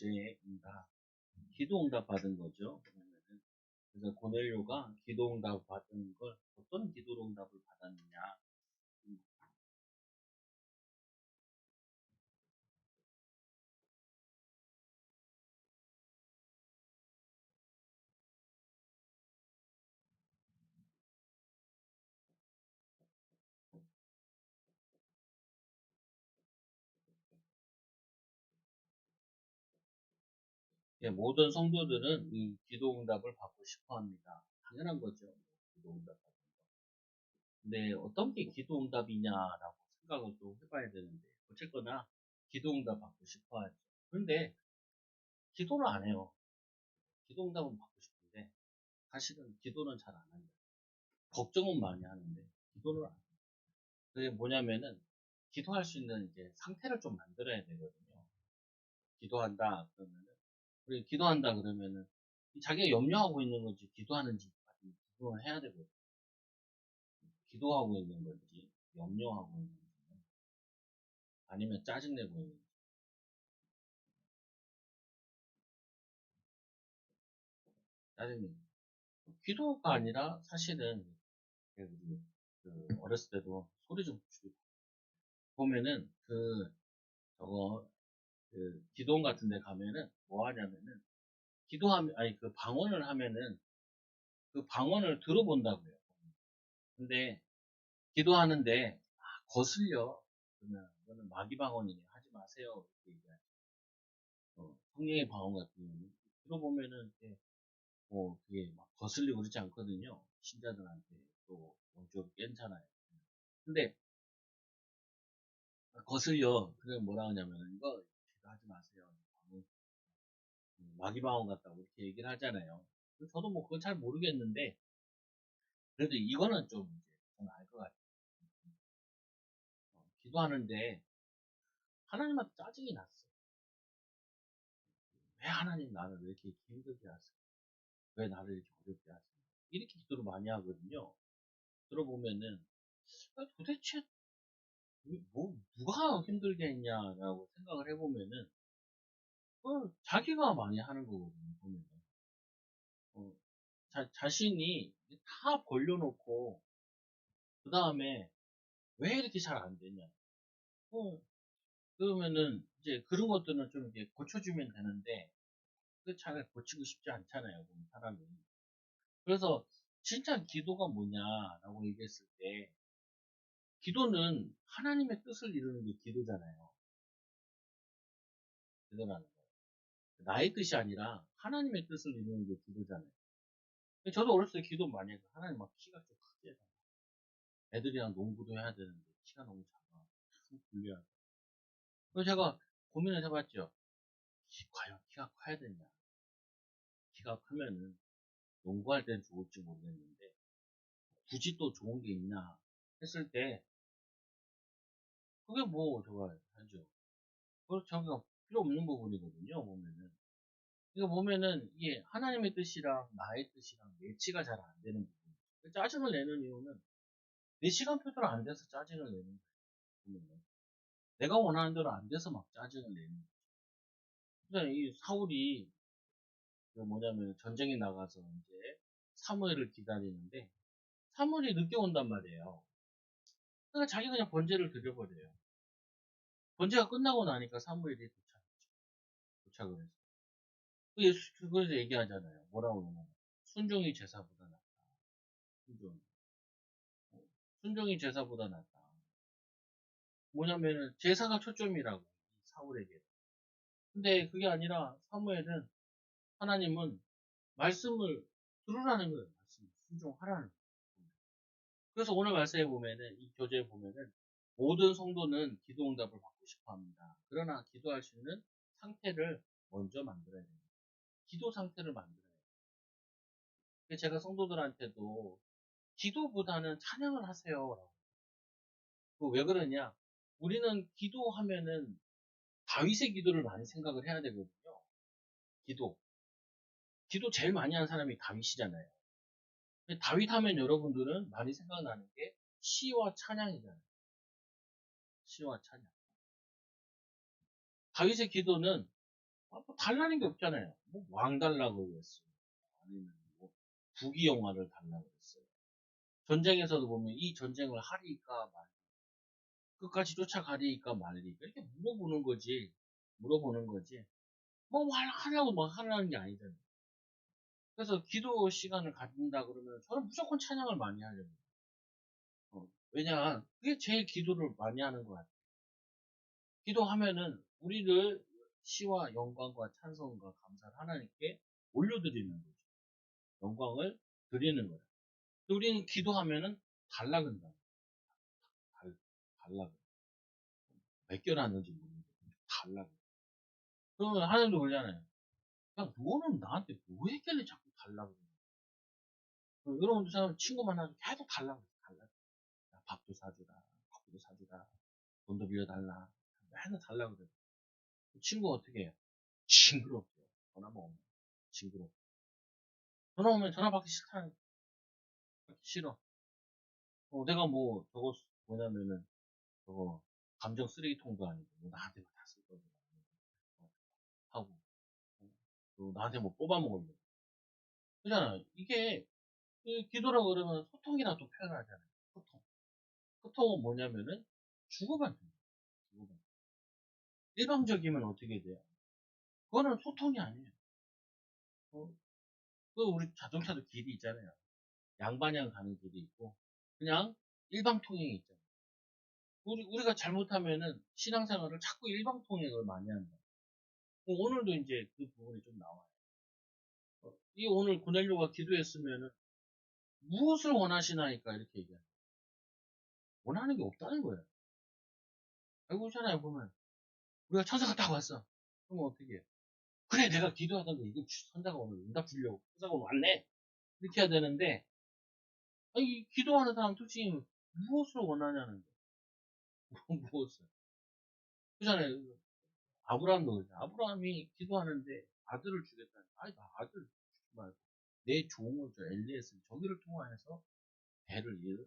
문제입니다. 기도응답 받은 거죠. 그래서 고넬료가 기도응답 받은 걸 어떤 기도응답을 받았느냐. 예, 모든 성도들은 이 기도응답을 받고 싶어 합니다. 당연한 거죠. 기도응답 받는 거. 근데 어떤 게 기도응답이냐라고 생각을 또 해봐야 되는데, 어쨌거나 기도응답 받고 싶어 하죠. 그런데 기도를 안 해요. 기도응답은 받고 싶은데, 사실은 기도는 잘 안 합니다. 걱정은 많이 하는데, 기도를 안 해요. 그게 뭐냐면은, 기도할 수 있는 이제 상태를 좀 만들어야 되거든요. 기도한다 그러면은, 우리 기도한다 그러면은 자기가 염려하고 있는 건지 기도하는지 구분을 해야 되거든요. 기도하고 있는 건지 염려하고 있는 건지 아니면 짜증내고 있는 건지. 짜증내고 기도가 아니라 사실은 어렸을 때도 소리 좀 줄이고 보면은 저거 기도원 같은 데 가면은 뭐 하냐면은 기도하면 아니 그 방언을 하면은 그 방언을 들어본다고요. 근데 기도하는데 거슬려. 그러면 이거는 마귀 방언이니 하지 마세요. 이렇게 얘기하죠. 성령의 방언 같은 경우는 들어보면은 그게 막 거슬리고 그러지 않거든요. 신자들한테 또 원적으로 괜찮아요. 근데 거슬려. 그래 뭐라 하냐면은 이거 기도하지 마세요. 마귀 방언 같다고 이렇게 얘기를 하잖아요. 저도 뭐 그건 잘 모르겠는데 그래도 이거는 좀 이제 저는 알 것 같아요. 기도하는데 하나님한테 짜증이 났어. 왜 하나님 나를 왜 이렇게 힘들게 하세요? 왜 나를 이렇게 어렵게 하세요? 이렇게 기도를 많이 하거든요. 들어보면은 도대체 누가 힘들게 했냐라고 생각을 해보면은 자기가 많이 하는 거거든요. 보면은 어, 자신이 다 벌려놓고 그 다음에 왜 이렇게 잘 안 되냐? 그러면은 이제 그런 것들은 좀 이제 고쳐주면 되는데 그 잘 고치고 싶지 않잖아요. 보면 사람이. 그래서 진짜 기도가 뭐냐라고 얘기했을 때 기도는 하나님의 뜻을 이루는 게 기도잖아요. 기도라는 거. 나의 뜻이 아니라 하나님의 뜻을 이루는 게 기도잖아요. 저도 어렸을 때 기도 많이 해서 하나님 막 키가 좀 크게 해서 애들이랑 농구도 해야 되는데 키가 너무 작아. 참 불리하다. 그래서 제가 고민을 해봤죠. 과연 키가 커야 되냐. 키가 크면은 농구할 때는 좋을지 모르겠는데 굳이 또 좋은 게 있나 했을 때 그게 뭐 저거 하죠. 그거 저기가 필요 없는 부분이거든요. 보면은. 이거 보면은 이게 하나님의 뜻이랑 나의 뜻이랑 매치가 잘 안 되는 부분. 짜증을 내는 이유는 내 시간표대로 안 돼서 짜증을 내는 거예요. 보면은. 내가 원하는 대로 안 돼서 막 짜증을 내는 거예요. 그러니까 이 사울이 뭐냐면 전쟁에 나가서 이제 사무엘을 기다리는데 사무엘이 늦게 온단 말이에요. 그러니까 자기 그냥 번제를 드려버려요. 번제가 끝나고 나니까 사무엘이 도착을 했어. 예수 그거에서 얘기하잖아요. 뭐라고 그러냐면 순종이 제사보다 낫다. 순종. 순종이 제사보다 낫다. 뭐냐면은 제사가 초점이라고 사울에게. 근데 그게 아니라 사무엘은 하나님은 말씀을 들으라는 거예요. 말씀 순종하라는 거예요. 그래서 오늘 말씀에 보면은 이 교재에 보면은 모든 성도는 기도 응답을 받고 싶어 합니다. 그러나 기도할 수 있는 상태를 먼저 만들어야 됩니다. 기도 상태를 만들어야 돼요. 제가 성도들한테도 기도보다는 찬양을 하세요. 왜 그러냐? 우리는 기도하면은 다윗의 기도를 많이 생각을 해야 되거든요. 기도. 기도 제일 많이 한 사람이 다윗이잖아요. 다윗 하면 여러분들은 많이 생각나는 게 시와 찬양이잖아요. 시와 찬양. 다윗의 기도는 뭐 달라는 게 없잖아요. 뭐 왕 달라고 그랬어요. 아니면 뭐 부귀 영화를 달라고 그랬어요. 전쟁에서도 보면 이 전쟁을 하리까 말 끝까지 쫓아가리까 말리까 이렇게 물어보는 거지. 물어보는 거지. 뭐 하려고 뭐 하라는 게 아니잖아요. 그래서 기도 시간을 갖는다 그러면 저는 무조건 찬양을 많이 하려고 해요. 왜냐 그게 제일 기도를 많이 하는 것 같아요. 기도하면은 우리를 시와 영광과 찬송과 감사를 하나님께 올려드리는 거죠. 영광을 드리는 거예요. 우리는 기도하면은 달라 그런다. 달라 그래. 맡겨놨는지 모르겠는데 달라 그래. 그러면 하나님도 그러잖아요. 야, 너는 나한테 뭐 했길래 자꾸 달라 그래. 여러분도 사람 친구 만나서 계속 달라 그래. 달라. 야, 밥도 사주라. 밥도 사주라. 돈도 빌려달라. 맨날 달라 그래. 친구 어떻게 해요? 징그럽죠. 전화 먹으면. 징그럽. 전화 오면 전화 받기 싫다. 받기 싫어. 내가 뭐, 저거, 뭐냐면은, 저거, 감정 쓰레기통도 아니고, 뭐 나한테 다 쓸 거고, 하고, 또 나한테 뭐 뽑아먹으려고. 그잖아. 이게, 기도라고 그러면 소통이라 또 표현하잖아요. 소통. 소통은 뭐냐면은, 주고받는 거예요. 주고받는. 일방적이면 어떻게 돼요? 그거는 소통이 아니에요. 어, 우리 자동차도 길이 있잖아요. 양방향 가는 길이 있고, 그냥 일방통행이 있잖아요. 우리가 잘못하면은 신앙생활을 자꾸 일방통행을 많이 한다. 오늘도 이제 그 부분이 좀 나와요. 이 오늘 고넬료가 기도했으면은 무엇을 원하시나이까 이렇게 얘기해요. 원하는 게 없다는 거예요. 알고 있잖아요, 보면. 우리가 천사가 딱 왔어. 그러면 어떻게 해요? 그래, 내가 기도하던데 이거 천사가 오늘 응답 주려고 천사가 오늘 왔네. 이렇게 해야 되는데, 아니, 기도하는 사람 솔직히 무엇을 원하냐는 거예요. 무엇을. 그잖아요. 아브라함도 그래. 아브라함이 기도하는데 아들을 주겠다는. 아니, 나 아들 주지 말고 내 종을 저 엘리에스 저기를 통하여서 배를 이을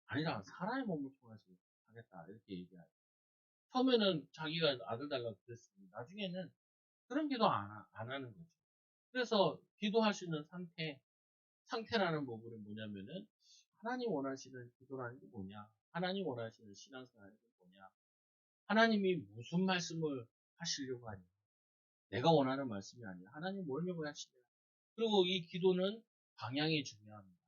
아니라 사람의 몸을 통해서 하겠다 이렇게 얘기하죠. 처음에는 자기가 아들 달라고 그랬으니 나중에는 그런 기도 안 하는 거죠. 그래서 기도할 수 있는 상태라는 부분이 뭐냐면은 하나님 원하시는 기도라는 게 뭐냐? 하나님 원하시는 신앙생활이 뭐냐? 하나님이 무슨 말씀을 하시려고 하냐? 내가 원하는 말씀이 아니라 하나님 뭐려고 하시냐? 그리고 이 기도는 방향이 중요합니다.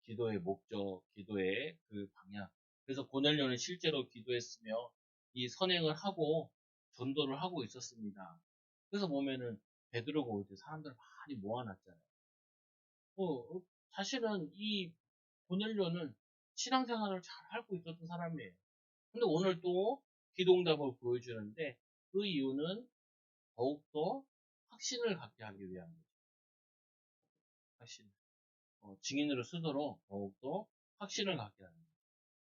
기도의 목적, 기도의 그 방향. 그래서 고넬료는 실제로 기도했으며 이 선행을 하고 전도를 하고 있었습니다. 그래서 보면은 베드로가 올 때 사람들 많이 모아놨잖아요. 어, 사실은 이 고넬료는 신앙생활을 잘 하고 있었던 사람이에요. 근데 오늘 또 기도응답을 보여주는데 그 이유는 더욱더 확신을 갖게 하기 위한 거죠. 확신. 증인으로 쓰도록 더욱더 확신을 갖게 하는 거예요.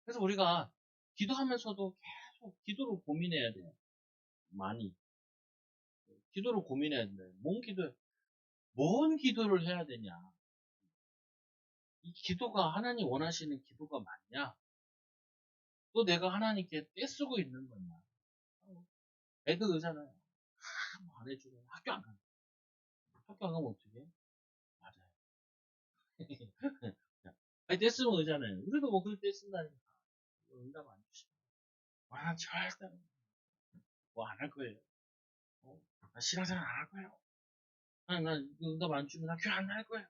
그래서 우리가 기도하면서도 계속 기도를 고민해야 돼요. 많이. 기도를 고민해야 돼요. 뭔 기도를 해야 되냐. 이 기도가 하나님 원하시는 기도가 맞냐? 또 내가 하나님께 떼쓰고 있는 거냐? 애들 그러잖아요. 뭐안 해주고 학교 안 가는 학교 안 가면 어떻게 해? 맞아요. 아니, 떼쓰면 그러잖아요. 우리도 뭐 그럴 때 쓴다니까. 응답 안 주시고. 와, 절대 뭐 안 할 거예요. 나 신앙생활 안 할 거예요. 아니, 나 응답 안 주면 나 교회 안 할 거예요.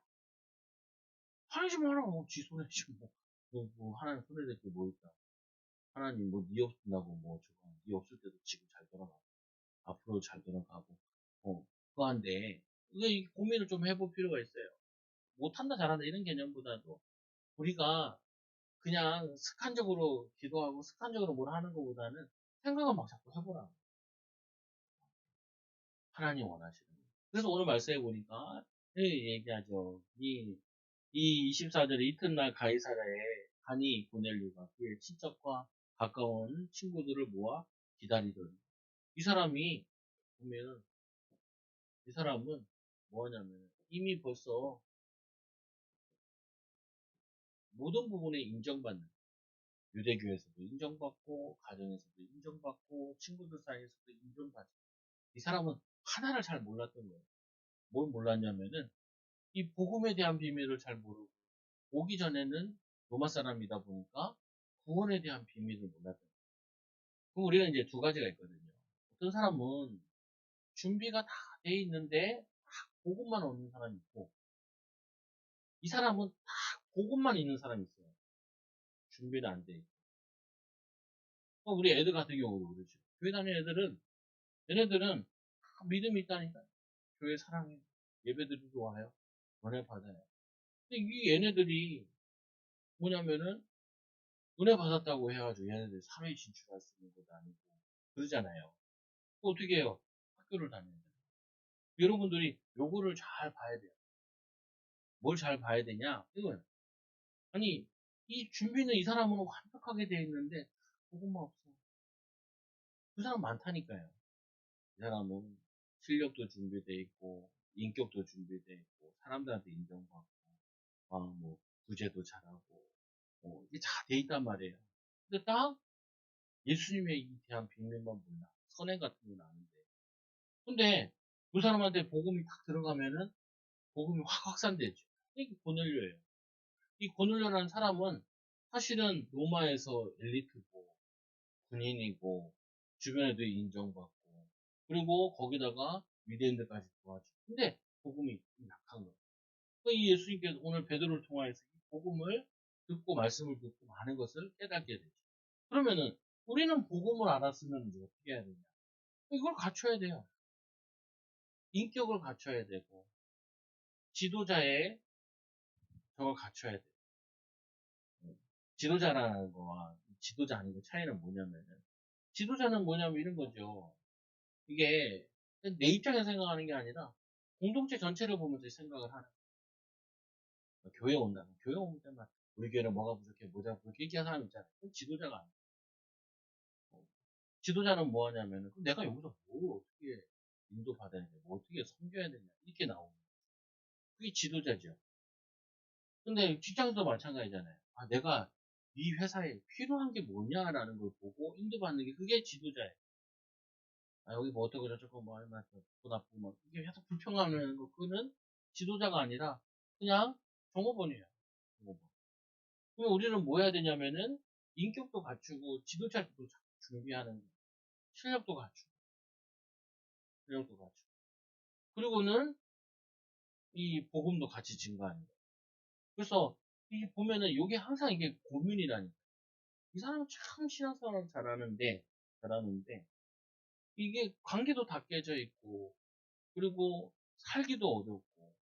하지 마라. 지 손에 지금 뭐 하나님 손에 댈 게 뭐 있다. 하나님 네 없다고 저거 네 없을 때도 지금 잘 돌아가고 앞으로 잘 돌아가고 그거 한데 이 고민을 좀 해볼 필요가 있어요. 못한다 잘한다 이런 개념보다도 우리가 그냥 습관적으로 기도하고 습관적으로 뭘 하는 것보다는 생각을 막 자꾸 해보라. 하나님 원하시는 거. 그래서 오늘 말씀해 보니까 얘기하죠. 이 24절에 이튿날 가이사랴에 가니 고넬료가 그의 친척과 가까운 친구들을 모아 기다리더니 이 사람이 보면 이 사람은 뭐하냐면 이미 벌써 모든 부분에 인정받는 유대교에서도 인정받고, 가정에서도 인정받고, 친구들 사이에서도 인정받고. 이 사람은 하나를 잘 몰랐던 거예요. 뭘 몰랐냐면은, 이 복음에 대한 비밀을 잘 모르고, 오기 전에는 로마 사람이다 보니까 구원에 대한 비밀을 몰랐던 거예요. 그럼 우리가 이제 두 가지가 있거든요. 어떤 사람은 준비가 다 돼 있는데, 딱 복음만 없는 사람이 있고, 이 사람은 딱 복음만 있는 사람이 있어요. 준비는 안 돼 있고. 우리 애들 같은 경우도 그렇죠. 교회 다니는 애들은, 얘네들은 다 믿음이 있다니까. 교회 사랑해. 예배드리러 와요. 은혜 받아요. 근데 이 얘네들이 뭐냐면은, 은혜 받았다고 해가지고 얘네들 사회에 진출할 수 있는 것도 아니고, 그러잖아요. 어떻게 해요? 학교를 다녀야 돼요. 여러분들이 요거를 잘 봐야 돼요. 뭘 잘 봐야 되냐? 이거예요. 아니, 이 준비는 이 사람은 완벽하게 되어 있는데, 그것만 없어. 그 사람 많다니까요. 이 사람은 실력도 준비되어 있고, 인격도 준비되어 있고, 사람들한테 인정받고, 뭐, 구제도 잘하고, 이게 다 돼 있단 말이에요. 근데 딱 예수님에 대한 비밀만 몰라. 선행 같은 건 아는데. 근데 그 사람한테 복음이 딱 들어가면은 복음이 확 확산되죠. 이게 고넬료예요. 이 고넬료라는 사람은 사실은 로마에서 엘리트고, 군인이고, 주변에도 인정받고, 그리고 거기다가 유대인들까지 도와주고. 근데 복음이 약한 거예요. 그러니까 이 예수님께서 오늘 베드로를 통하여서 이 복음을 듣고 말씀을 듣고 많은 것을 깨닫게 되죠. 그러면은 우리는 복음을 알았으면 이제 어떻게 해야 되냐? 이걸 갖춰야 돼요. 인격을 갖춰야 되고 지도자의 저걸 갖춰야 돼요. 지도자라는 거와 지도자 아니고 차이는 뭐냐면은 지도자는 뭐냐면 이런 거죠. 이게 내 입장에서 생각하는 게 아니라 공동체 전체를 보면서 생각을 하는 거예요. 교회 온다. 교회 올 때만 우리 교회는 뭐가 부족해, 뭐가 부족해 이렇게 하는 사람 있잖아요. 그건 지도자가 아니에요. 지도자는 뭐 하냐면은 내가 여기서 뭘 어떻게 인도받아야 돼, 뭐 어떻게 섬겨야 되냐 이렇게 나오는 거예요. 그게 지도자죠. 근데 직장도 마찬가지잖아요. 내가 이 회사에 필요한 게 뭐냐라는 걸 보고 인도받는 게 그게 지도자예요. 여기 뭐 어떻고 저쩌고 뭐 얼마 돈 나쁘고 뭐 이게 계속 불평하는 거 그거는 지도자가 아니라 그냥 종업원이에요. 종업원. 그럼 우리는 뭐 해야 되냐면은 인격도 갖추고 지도자도 준비하는 거예요. 실력도 갖추고 실력도 갖추고 그리고는 이 복음도 같이 증가하는 거예요. 그래서 이 보면은 이게 항상 이게 고민이라니까. 이 사람은 참 신앙생활 잘하는데 이게 관계도 다 깨져 있고 그리고 살기도 어렵고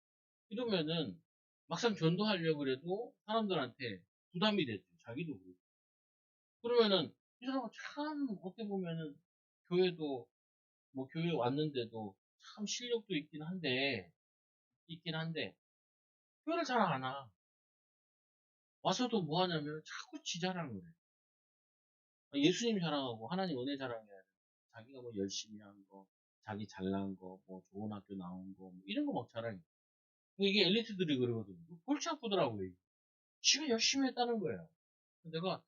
이러면은 막상 전도하려고 그래도 사람들한테 부담이 되죠. 자기도 그렇고. 그러면은 이 사람은 참 어떻게 보면은 교회도 뭐 교회 왔는데도 참 실력도 있긴 한데 교회를 잘 안 와. 와서도 뭐 하냐면 자꾸 지 자랑을 해. 예수님 자랑하고 하나님 은혜 자랑해야 돼. 자기가 뭐 열심히 한 거, 자기 잘난 거, 뭐 좋은 학교 나온 거, 뭐 이런 거 막 자랑해. 뭐 이게 엘리트들이 그러거든요. 골치 아프더라고요. 지가 열심히 했다는 거예요. 내가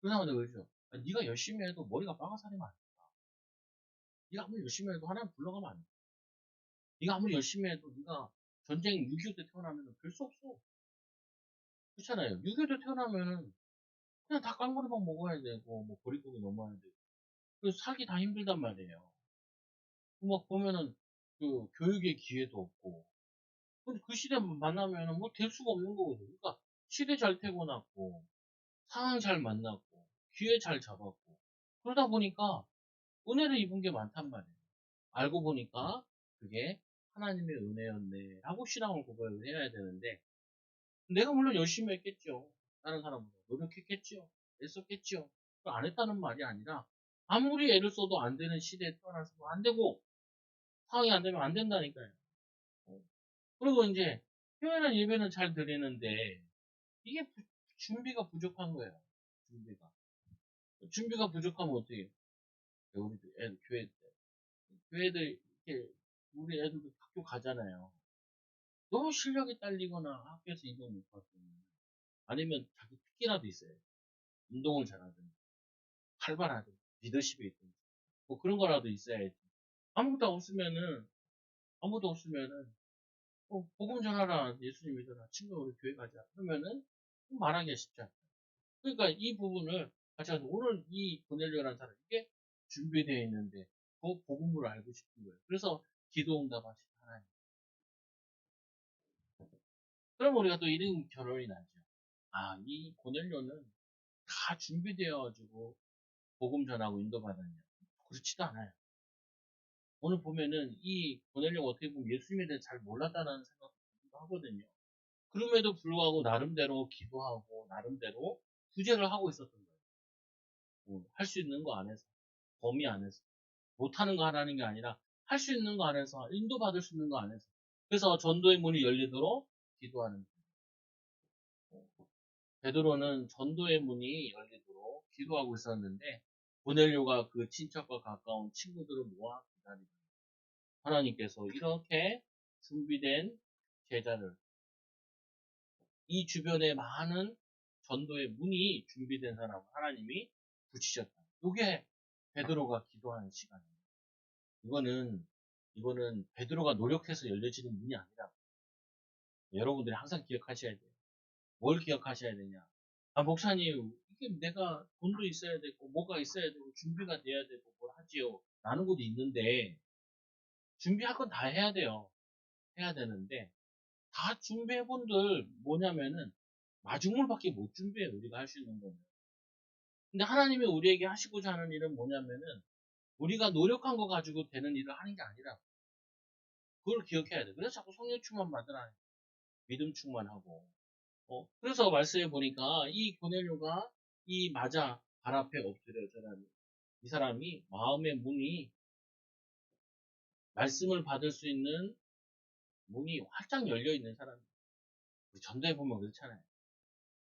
그 사람한테 그러죠. 네가 열심히 해도 머리가 빠가사리면 안 돼. 네가 아무리 열심히 해도 하나님 불러가면 안 돼. 네가 아무리 열심히 해도 네가 전쟁 6.25 때 태어나면 될 수 없어. 그렇잖아요. 6.25 때 태어나면은 그냥 다 깡그리만 먹어야 되고 뭐 보릿고기 넘어야 되고 그래서 살기 다 힘들단 말이에요. 막 보면은 그 교육의 기회도 없고 근데 그 시대 만나면은 뭐 될 수가 없는 거거든요. 그러니까 시대 잘 태어났고 상황 잘 만났고 기회 잘 잡았고 그러다 보니까 은혜를 입은 게 많단 말이에요. 알고 보니까 그게 하나님의 은혜였네 하고 신앙을 고백을 해야 되는데 내가 물론 열심히 했겠죠. 다른 사람보다 노력했겠죠. 애썼겠죠. 안 했다는 말이 아니라 아무리 애를 써도 안 되는 시대에 태어나서 안 되고 상황이 안 되면 안 된다니까요. 어. 그리고 이제 표현은 예배는 잘 드리는데 이게 준비가 부족한 거예요. 준비가 부족하면 어떻게 해요? 우리 애들 교회들 이렇게 우리 애들도 학교 가잖아요. 너무 실력이 딸리거나 학교에서 인정 못 받으면 아니면 자기 특기라도 있어요. 운동을 잘하든, 활발하든, 리더십이 있든, 뭐 그런 거라도 있어야지. 아무것도 없으면은, 복음 전하라, 예수님 믿어라, 친구 우리 교회 가자. 그러면은, 말하기가 쉽지 않다. 그러니까 이 부분을 같이 가서 오늘 이 보내려는 사람, 이게 준비되어 있는데, 그 복음을 알고 싶은 거예요. 그래서 기도 응답하신 하나님. 그럼 우리가 또 이런 결론이 나죠. 아, 이 고넬료는 다 준비되어가지고 복음 전하고 인도받았냐? 그렇지도 않아요. 오늘 보면은 이 고넬료가 어떻게 보면 예수님에 대해 잘 몰랐다는 생각도 하거든요. 그럼에도 불구하고 나름대로 기도하고 나름대로 구제를 하고 있었던 거예요. 할 수 있는 거 안에서, 범위 안에서. 못하는 거 하라는 게 아니라 할 수 있는 거 안에서, 인도받을 수 있는 거 안에서. 그래서 전도의 문이 열리도록 기도하는 거예요. 베드로는 전도의 문이 열리도록 기도하고 있었는데 고넬료가 그 친척과 가까운 친구들을 모아 기다리고 하나님께서 이렇게 준비된 제자를 이 주변에 많은 전도의 문이 준비된 사람을 하나님이 붙이셨다. 이게 베드로가 기도하는 시간이에요. 이거는 베드로가 노력해서 열려지는 문이 아니라 여러분들이 항상 기억하셔야 돼요. 뭘 기억하셔야 되냐? 아, 목사님, 이게 내가 돈도 있어야 되고, 뭐가 있어야 되고, 준비가 돼야 되고, 뭘 하지요? 라는 것도 있는데, 준비할 건 다 해야 돼요. 해야 되는데, 다 준비해본들 뭐냐면은, 마중물밖에 못 준비해요. 우리가 할 수 있는 거는. 근데 하나님이 우리에게 하시고자 하는 일은 뭐냐면은, 우리가 노력한 거 가지고 되는 일을 하는 게 아니라, 그걸 기억해야 돼. 그래서 자꾸 성령 충만 받으라. 믿음 충만하고. 그래서 말씀해 보니까, 이 고넬료가 이 맞아, 발 앞에 엎드려, 이 사람이 마음의 문이 말씀을 받을 수 있는 문이 활짝 열려 있는 사람이에요. 우리 전도해 보면 그렇잖아요.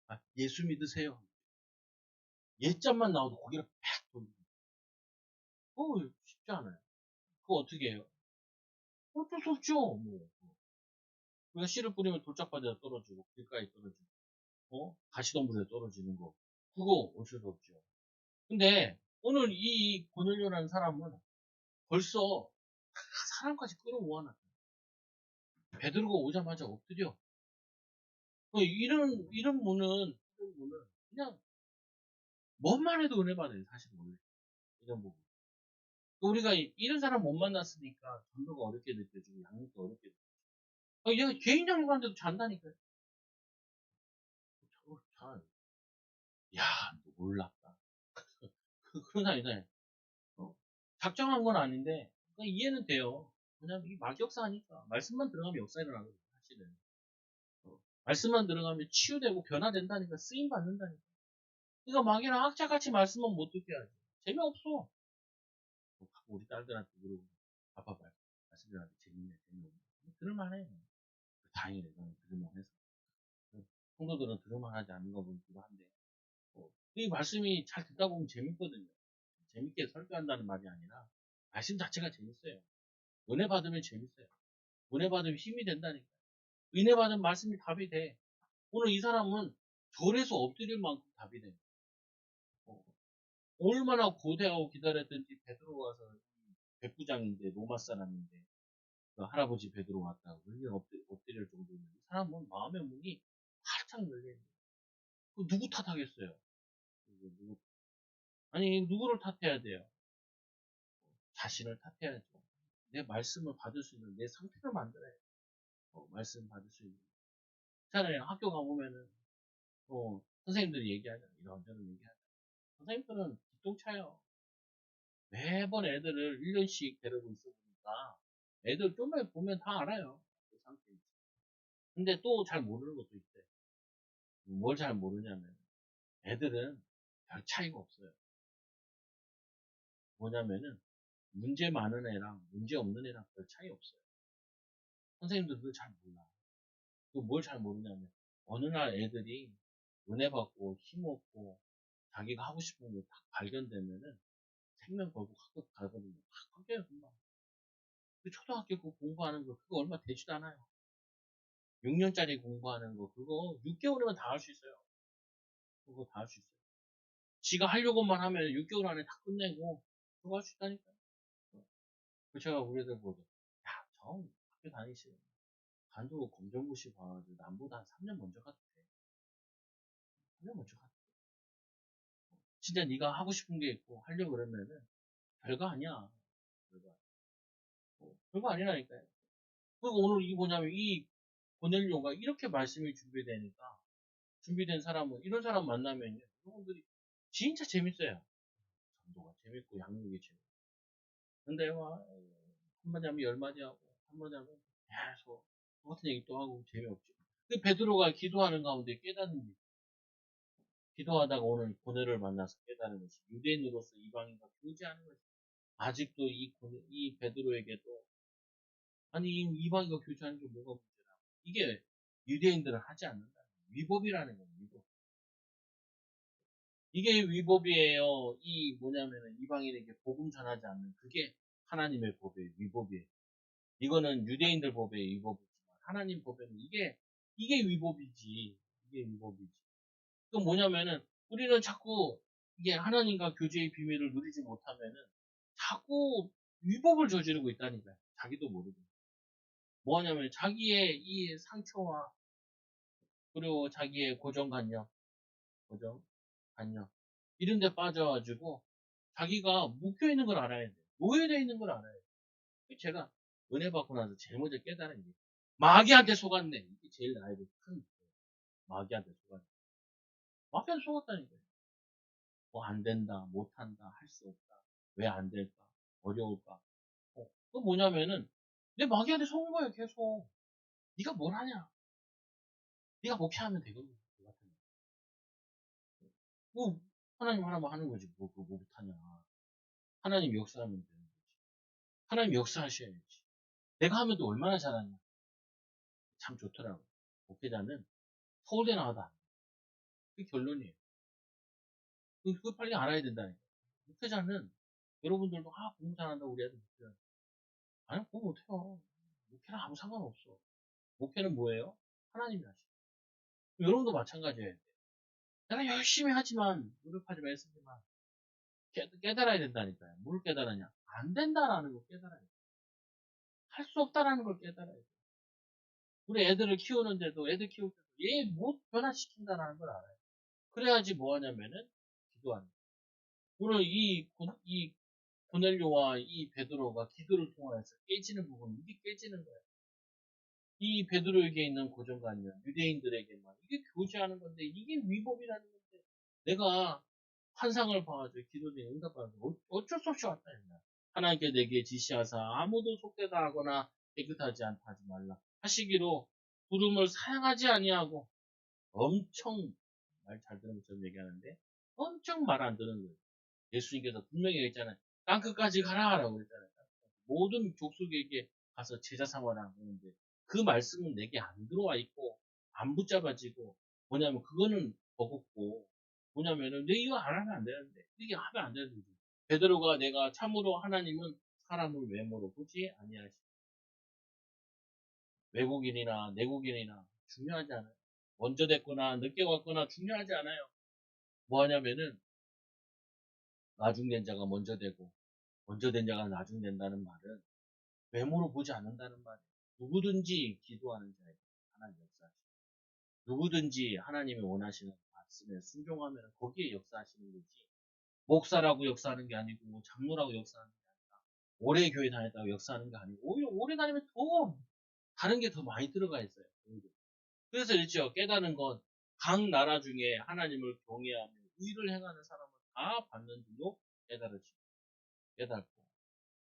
아, 예수 믿으세요. 예점만 나와도 고개를 팍 돌리고. 쉽지 않아요. 그거 어떻게 해요? 어쩔 수 없죠. 뭐. 우리가 씨를 뿌리면 돌짝바지가 떨어지고 길가에 떨어지고 가시덤불에 떨어지는 거. 그거 어쩔 수 없죠. 근데 오늘 이 고넬료라는 사람은 벌써 사람까지 끌어모아놨다. 베드로가 오자마자 엎드려. 이런 문은 그냥 뭔만 해도 은혜 받아요. 사실 원래 이런 부분. 우리가 이런 사람 못 만났으니까 전도가 어렵게 느껴지고 양육도 어렵게 느껴지고. 얘가 개인 양육하는데도 잔다니까요. 잘. 야, 너 몰랐다. 그런 사람 있잖아요. 작정한 건 아닌데 이해는 돼요. 그냥 이 막역사하니까 말씀만 들어가면 역사 일어나거든요. 사실은. 말씀만 들어가면 치유되고 변화된다니까 쓰임 받는다니까. 그러니까 막이랑 학자같이 말씀만 못 듣게 하지. 재미없어. 우리 딸들한테 물어보면 아빠 말씀들한테 재미없네. 들을만해. 다행이네. 너는 들을만해서. 성도들은 들을만하지 않는 거 보기도 한데 이 말씀이 잘 듣다 보면 재밌거든요. 재밌게 설교한다는 말이 아니라 말씀 자체가 재밌어요. 은혜 받으면 재밌어요. 은혜 받으면 힘이 된다니까. 은혜 받은 말씀이 답이 돼. 오늘 이 사람은 절에서 엎드릴 만큼 답이 돼. 어, 얼마나 고대하고 기다렸던지 베드로 와서 백부장인데 로마 사람인데 그 할아버지 베드로 왔다고 얼마나 엎드릴 정도면 이 사람은 마음의 문이 활짝 열려 있는 거예요. 누구 탓하겠어요? 아니 누구를 탓해야 돼요? 자신을 탓해야죠. 내 말씀을 받을 수 있는 내 상태를 만들어야 돼. 말씀 받을 수 있는. 있잖아요. 학교 가보면은 선생님들이 얘기하잖아요. 이런저런 얘기하잖아요. 선생님들은 기똥차요. 매번 애들을 1년씩 데리고 있어 보니까 애들 좀만 보면 다 알아요. 그 상태인지. 근데 또 잘 모르는 것도 있대. 뭘 잘 모르냐면 애들은 별 차이가 없어요. 뭐냐면은 문제 많은 애랑 문제 없는 애랑 별 차이 없어요. 선생님들도 잘 몰라. 또 뭘 잘 모르냐면 어느 날 애들이 은혜 받고 힘없고 자기가 하고 싶은 게 딱 발견되면은 생명 걸고 학교 가거든요. 딱 바뀌어요, 금방. 그 초등학교 그 공부하는 거 그거 얼마 되지도 않아요. 6년짜리 공부하는 거 그거 6개월이면 다 할 수 있어요. 그거 다 할 수 있어요. 지가 하려고만 하면 6개월 안에 다 끝내고 그거 할 수 있다니까요. 그 제가 우리 애들 보고 야, 저 학교 다니시는 간도 검정고시 봐가지고 남보다 한 3년 먼저 갔대. 3년 먼저 갔대. 진짜 네가 하고 싶은 게 있고 하려고 그러면은 별거 아니야. 별거, 별거 아니라니까요. 그리고 오늘 이게 뭐냐면 이 보넬료가 이렇게 말씀이 준비되니까 준비된 사람은 이런 사람 만나면요. 여러분들이 진짜 재밌어요. 정도가 재밌고 양육이 재밌고. 근데 와 한마디 하면 열마디 하고 한마디 하면 계속 똑같은 얘기 또 하고 재미없지. 그 베드로가 기도하는 가운데 깨닫는 게 기도하다가 오늘 고뇌를 만나서 깨달은 것이 유대인으로서 이방인과 교제하는 것이 아직도 이 베드로에게도 아니 이 이방인과 교제하는 게 뭐가 문제라 이게 유대인들은 하지 않는다 위법이라는 거예요. 위법. 이게 위법이에요. 이 뭐냐면은 이방인에게 복음 전하지 않는 그게 하나님의 법의 위법이에요. 이거는 유대인들 법의 위법이지만 하나님 법에는 이게 위법이지. 이게 위법이지. 그 뭐냐면은 우리는 자꾸 이게 하나님과 교제의 비밀을 누리지 못하면은 자꾸 위법을 저지르고 있다니까요. 자기도 모르고. 뭐냐면 자기의 이 상처와 그리고 자기의 고정관념, 고정관념 이런 데 빠져가지고 자기가 묶여 있는 걸 알아야 돼. 노예되어 있는 걸 알아야 돼. 제가 은혜 받고 나서 제일 먼저 깨달은 게 마귀한테 속았네. 이게 제일 나에게 큰 문제예요. 마귀한테 속았네. 마귀한테 속았다니까요. 뭐 안 된다, 못 한다, 할 수 없다. 왜 안 될까? 어려울까? 그 뭐냐면은 내 마귀한테 속은 거예요, 계속. 네가 뭘 하냐? 네가 목회하면 되거든. 그 같은 거. 뭐 하나님 하나만 하는 거지. 뭐 못하냐? 하나님 역사하면 되는 거지. 하나님 역사하셔야지. 내가 하면 또 얼마나 잘하냐? 참 좋더라고. 목회자는 서울대 나와도 안 돼. 그게 결론이에요. 그거 빨리 알아야 된다니까. 목회자는 여러분들도 공부 잘한다고 우리 애들 목회자. 아니 그거 못해요. 목회랑 아무 상관없어. 목회는 뭐예요? 하나님이 하시고. 여러분도 마찬가지예요. 내가 열심히 하지만 노력하지만 했지만 깨달아야 된다니까요. 뭘 깨달았냐? 안 된다라는 걸 깨달아야 돼. 할 수 없다라는 걸 깨달아야 돼. 우리 애들을 키우는데도 애들 키울 때도 얘 못 변화시킨다라는 걸 알아요. 그래야지 뭐 하냐면은 기도하는 거예요. 오늘 이 고넬료와 이 베드로가 기도를 통하여서 깨지는 부분 이게 깨지는 거예요. 이 베드로에게 있는 고정관념, 유대인들에게만 이게 교제하는 건데 이게 위법이라는 건데 내가 환상을 봐가지고 기도중에 응답받아서 어쩔 수 없이 왔다 했나. 하나님께 내게 지시하사 아무도 속되다 하거나 깨끗하지 않다 하지 말라 하시기로 구름을 사양하지 아니하고 엄청 말 잘 들은 것처럼 얘기하는데 엄청 말 안 듣는 거예요. 예수님께서 분명히 얘기했잖아요. 땅끝까지 가라 라고 그랬잖아요. 모든 족속에게 가서 제자 삼아라 하는데 그 말씀은 내게 안 들어와 있고 안 붙잡아지고 뭐냐면 그거는 버겁고 뭐냐면은 내 이거 안 하면 안 되는데 이게 하면 안 되는 거지. 베드로가 내가 참으로 하나님은 사람을 외모로 보지 아니하시 외국인이나 내국인이나 중요하지 않아요. 먼저 됐거나 늦게 왔거나 중요하지 않아요. 뭐 하냐면은 나중된 자가 먼저 되고 먼저 된 자가 나중 된다는 말은 외모로 보지 않는다는 말이에요. 누구든지 기도하는 자에게 하나님 역사하시고 누구든지 하나님이 원하시는 말씀에 순종하면 거기에 역사하시는 거지. 목사라고 역사하는 게 아니고 장로라고 역사하는 게 아니라 오래 교회 다녔다고 역사하는 게 아니고 오히려 오래 다니면 더 다른 게 더 많이 들어가 있어요. 그래서 있죠. 깨닫는 건 각 나라 중에 하나님을 경외하며 의를 행하는 사람은 다 받는 줄로 깨달으시고 깨닫고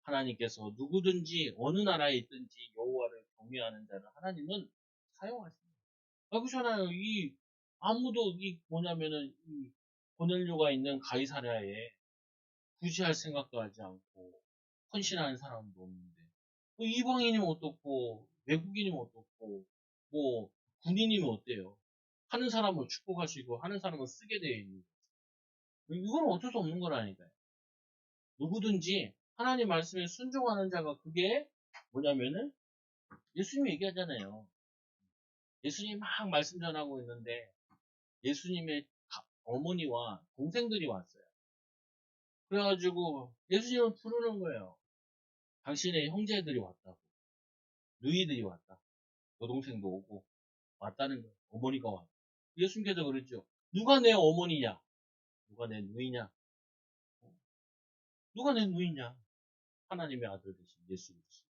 하나님께서 누구든지 어느 나라에 있든지 여호와를 경외하는 자를 하나님은 사용하십니다. 그렇잖아요. 이 아무도 이 뭐냐면은 이 고넬료가 있는 가이사랴에 굳이 할 생각도 하지 않고 헌신하는 사람도 없는데 뭐 이방인이면 어떻고 외국인이면 어떻고 뭐 군인이면 어때요? 하는 사람은 축복하시고 하는 사람은 쓰게 되어 있는 거죠. 이건 어쩔 수 없는 거라니까요. 누구든지 하나님 말씀에 순종하는 자가 그게 뭐냐면은 예수님이 얘기하잖아요. 예수님이 막 말씀 전하고 있는데 예수님의 어머니와 동생들이 왔어요. 그래가지고 예수님을 부르는 거예요. 당신의 형제들이 왔다고. 누이들이 왔다. 여동생도 오고 왔다는 거예요. 어머니가 왔다. 예수님께서 그랬죠. 누가 내 어머니냐? 누가 내 누이냐? 누가 내 누이냐? 하나님의 아들 되신 예수 그리스도.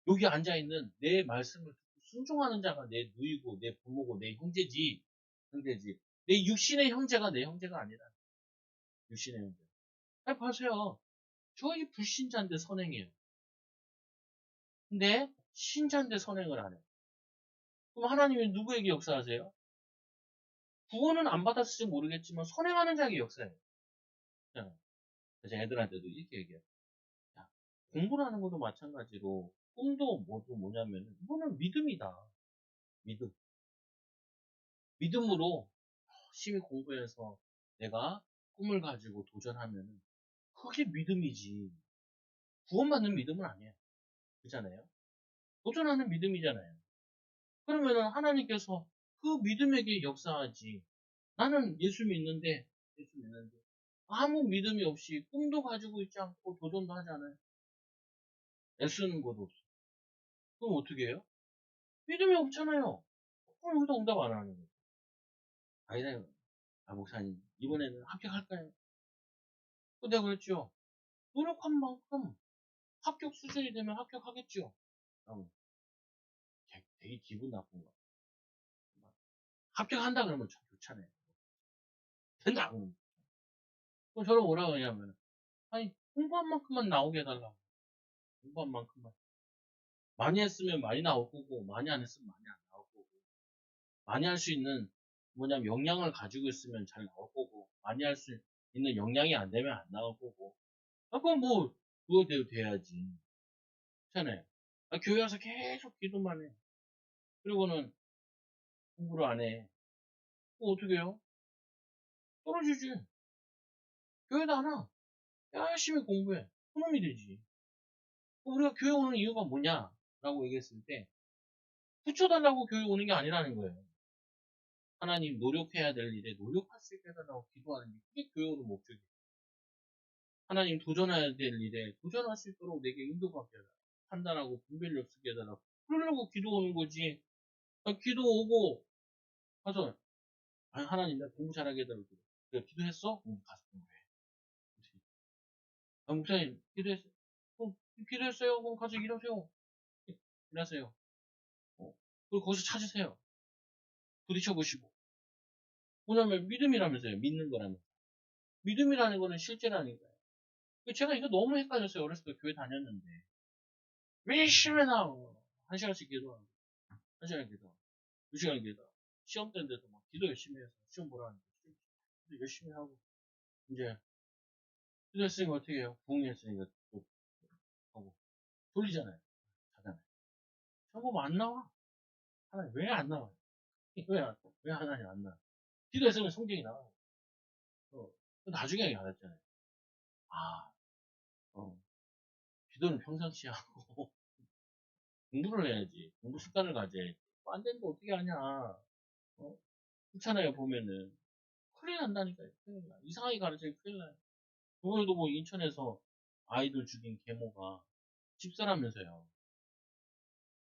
여기 앉아있는 내 말씀을 듣고 순종하는 자가 내 누이고 내 부모고 내 형제지. 형제지. 내 육신의 형제가 내 형제가 아니라 육신의 형제. 아니 보세요. 저희 불신자인데 선행이에요. 근데 신자인데 선행을 안 해요. 그럼 하나님이 누구에게 역사하세요? 구원은 안 받았을지 모르겠지만 선행하는 자에게 역사해요. 그래서 애들한테도 이렇게 얘기해요. 야, 공부라는 것도 마찬가지로 꿈도 뭐냐면 이거는 믿음이다. 믿음. 믿음으로 열심히 공부해서 내가 꿈을 가지고 도전하면 그게 믿음이지. 구원받는 믿음은 아니에요. 그렇잖아요. 도전하는 믿음이잖아요. 그러면은 하나님께서 그 믿음에게 역사하지. 나는 예수 믿는데 아무 믿음이 없이 꿈도 가지고 있지 않고 도전도 하지 않아요. 애쓰는 것도 없어. 그럼 어떻게 해요? 믿음이 없잖아요. 그럼 여기서 응답 안 하는 거예요. 아니다. 아, 목사님, 이번에는 합격할까요? 내가 그랬죠. 노력한 만큼 합격 수준이 되면 합격하겠죠. 되게 기분 나쁜 거. 합격한다 그러면 참 좋잖아요. 된다 그러면. 그럼 저는 뭐라고 하냐면, 아니, 공부한 만큼만 나오게 해달라고. 공부한 만큼만. 많이 했으면 많이 나올 거고, 많이 안 했으면 많이 안 나올 거고. 많이 할 수 있는, 뭐냐면 역량을 가지고 있으면 잘 나올 거고, 많이 할 수 있는 역량이 안 되면 안 나올 거고. 아, 그럼 뭐, 그거대로 돼야지. 그렇잖아요. 아, 교회 와서 계속 기도만 해. 그리고는 공부를 안 해. 어떻게 해요? 떨어지지. 교회도 안 와. 열심히 공부해. 그놈이 되지. 우리가 교회 오는 이유가 뭐냐? 라고 얘기했을 때, 붙여달라고 교회 오는 게 아니라는 거예요. 하나님 노력해야 될 일에 노력할 수 있게 해달라고 기도하는 게 그게 교회 오는 목적이에요. 하나님 도전해야 될 일에 도전할 수 있도록 내게 인도받게 해달라. 판단하고 분별력 쓰게 해달라. 그러려고 기도 오는 거지. 아, 기도 오고, 가서, 아니, 하나님 나 공부 잘하게 해달라고. 그래, 기도했어? 응, 가서 공부해. 아, 목사님, 기도했어요? 기도했어요? 그럼 가서 일하세요. 일하세요. 그리고 거기서 찾으세요. 부딪혀 보시고. 뭐냐면 믿음이라면서요. 믿는 거라면. 믿음이라는 거는 실제라니까요. 제가 이거 너무 헷갈렸어요. 어렸을 때 교회 다녔는데. 열심히 나오고. 한 시간씩 기도하고. 한 시간 기도하고. 두 시간 기도하고. 시험 때인데도 막 기도 열심히 해서 시험 보라는데. 기도 열심히 하고. 이제 기도했으니까 어떻게 해요? 부흥했으니까 또 하고. 돌리잖아요. 하잖아요. 시험 보면 안 나와. 하나님 왜 안 나와요? 왜 하나님 안 나와? 기도했으면 성경이 나와요. 나중에 알았잖아요. 아, 어, 기도는 평상시에 하고 공부를 해야지. 공부 습관을 가져야지. 안 되는데 어떻게 하냐. 그렇잖아요, 보면은. 큰일 난다니까요. 큰일 나. 이상하게 가르치면 큰일 나요. 그걸도 뭐 인천에서 아이들 죽인 계모가 집사라면서요.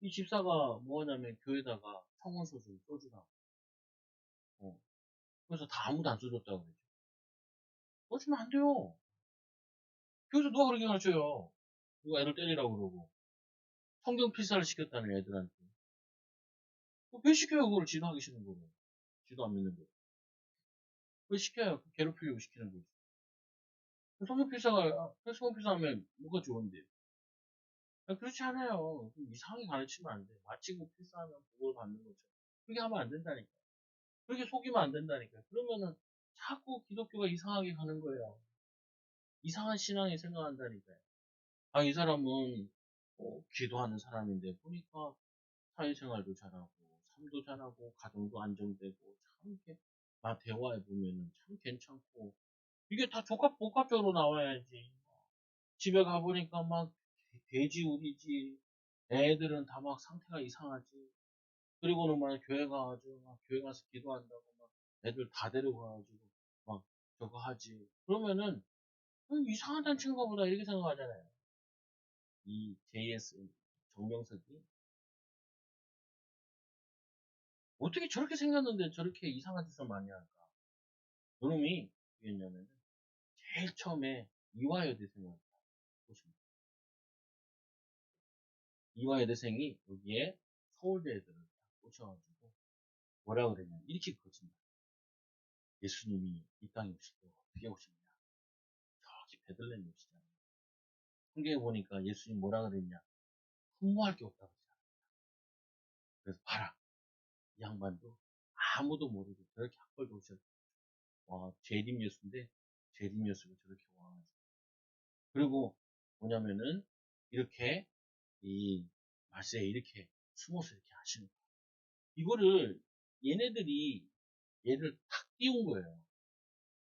이 집사가 뭐 하냐면 교회다가 청원서줄 써주라고. 어. 그래서 다 아무도 안 써줬다고 그러죠. 써주면 안 돼요. 교회에서 누가 그렇게 가르쳐요. 누가 애를 때리라고 그러고. 성경 필사를 시켰다는 애들한테. 왜 시켜요, 그걸 지도하기 싫은 거를. 지도 안 믿는 거. 왜 시켜요? 괴롭히려고 시키는 거지. 성경필사하면 뭐가 좋은데? 그렇지 않아요. 이상하게 가르치면 안 돼. 마치고 필사하면 복을 받는 거죠. 그렇게 하면 안 된다니까. 그렇게 속이면 안 된다니까. 그러면은 자꾸 기독교가 이상하게 가는 거예요. 이상한 신앙이 생각한다니까요. 아, 이 사람은 기도하는 사람인데 보니까 사회생활도 잘하고 삶도 잘하고 가정도 안정되고 참 이렇게 대화해 보면은 참 괜찮고 이게 다 복합적으로 나와야지. 집에 가보니까 막 돼지우리지. 애들은 다 막 상태가 이상하지. 그리고는 막 교회 가가지고 막 교회 가서 기도한다고 막 애들 다 데려가가지고 막 저거 하지. 그러면은 이상한 단체인가 보다 이렇게 생각하잖아요. 이 JS 정명석이 어떻게 저렇게 생겼는데 저렇게 이상한 짓을 많이 할까? 그놈이 왜냐면 제일 처음에 이화여대생을 보십니다. 이화여대생이 여기에 서울대 애들을 꽂혀가지고 뭐라 그랬냐 이렇게 거짓말. 예수님이 이 땅에 오실 때 어떻게 오셨냐? 저기 베들레헴에 오시잖아요. 성경에 보니까 예수님 뭐라 그랬냐? 흠모할 게 없다고 했잖아요. 그래서 봐라. 이 양반도 아무도 모르고 저렇게 학벌도 오셨. 와, 재림 예수인데 재림 예수가 저렇게 와가지고. 그리고 뭐냐면은 이렇게 이 말세에 이렇게 숨어서 이렇게 하시는 거예요. 이거를 얘네들이 얘를 탁 띄운 거예요.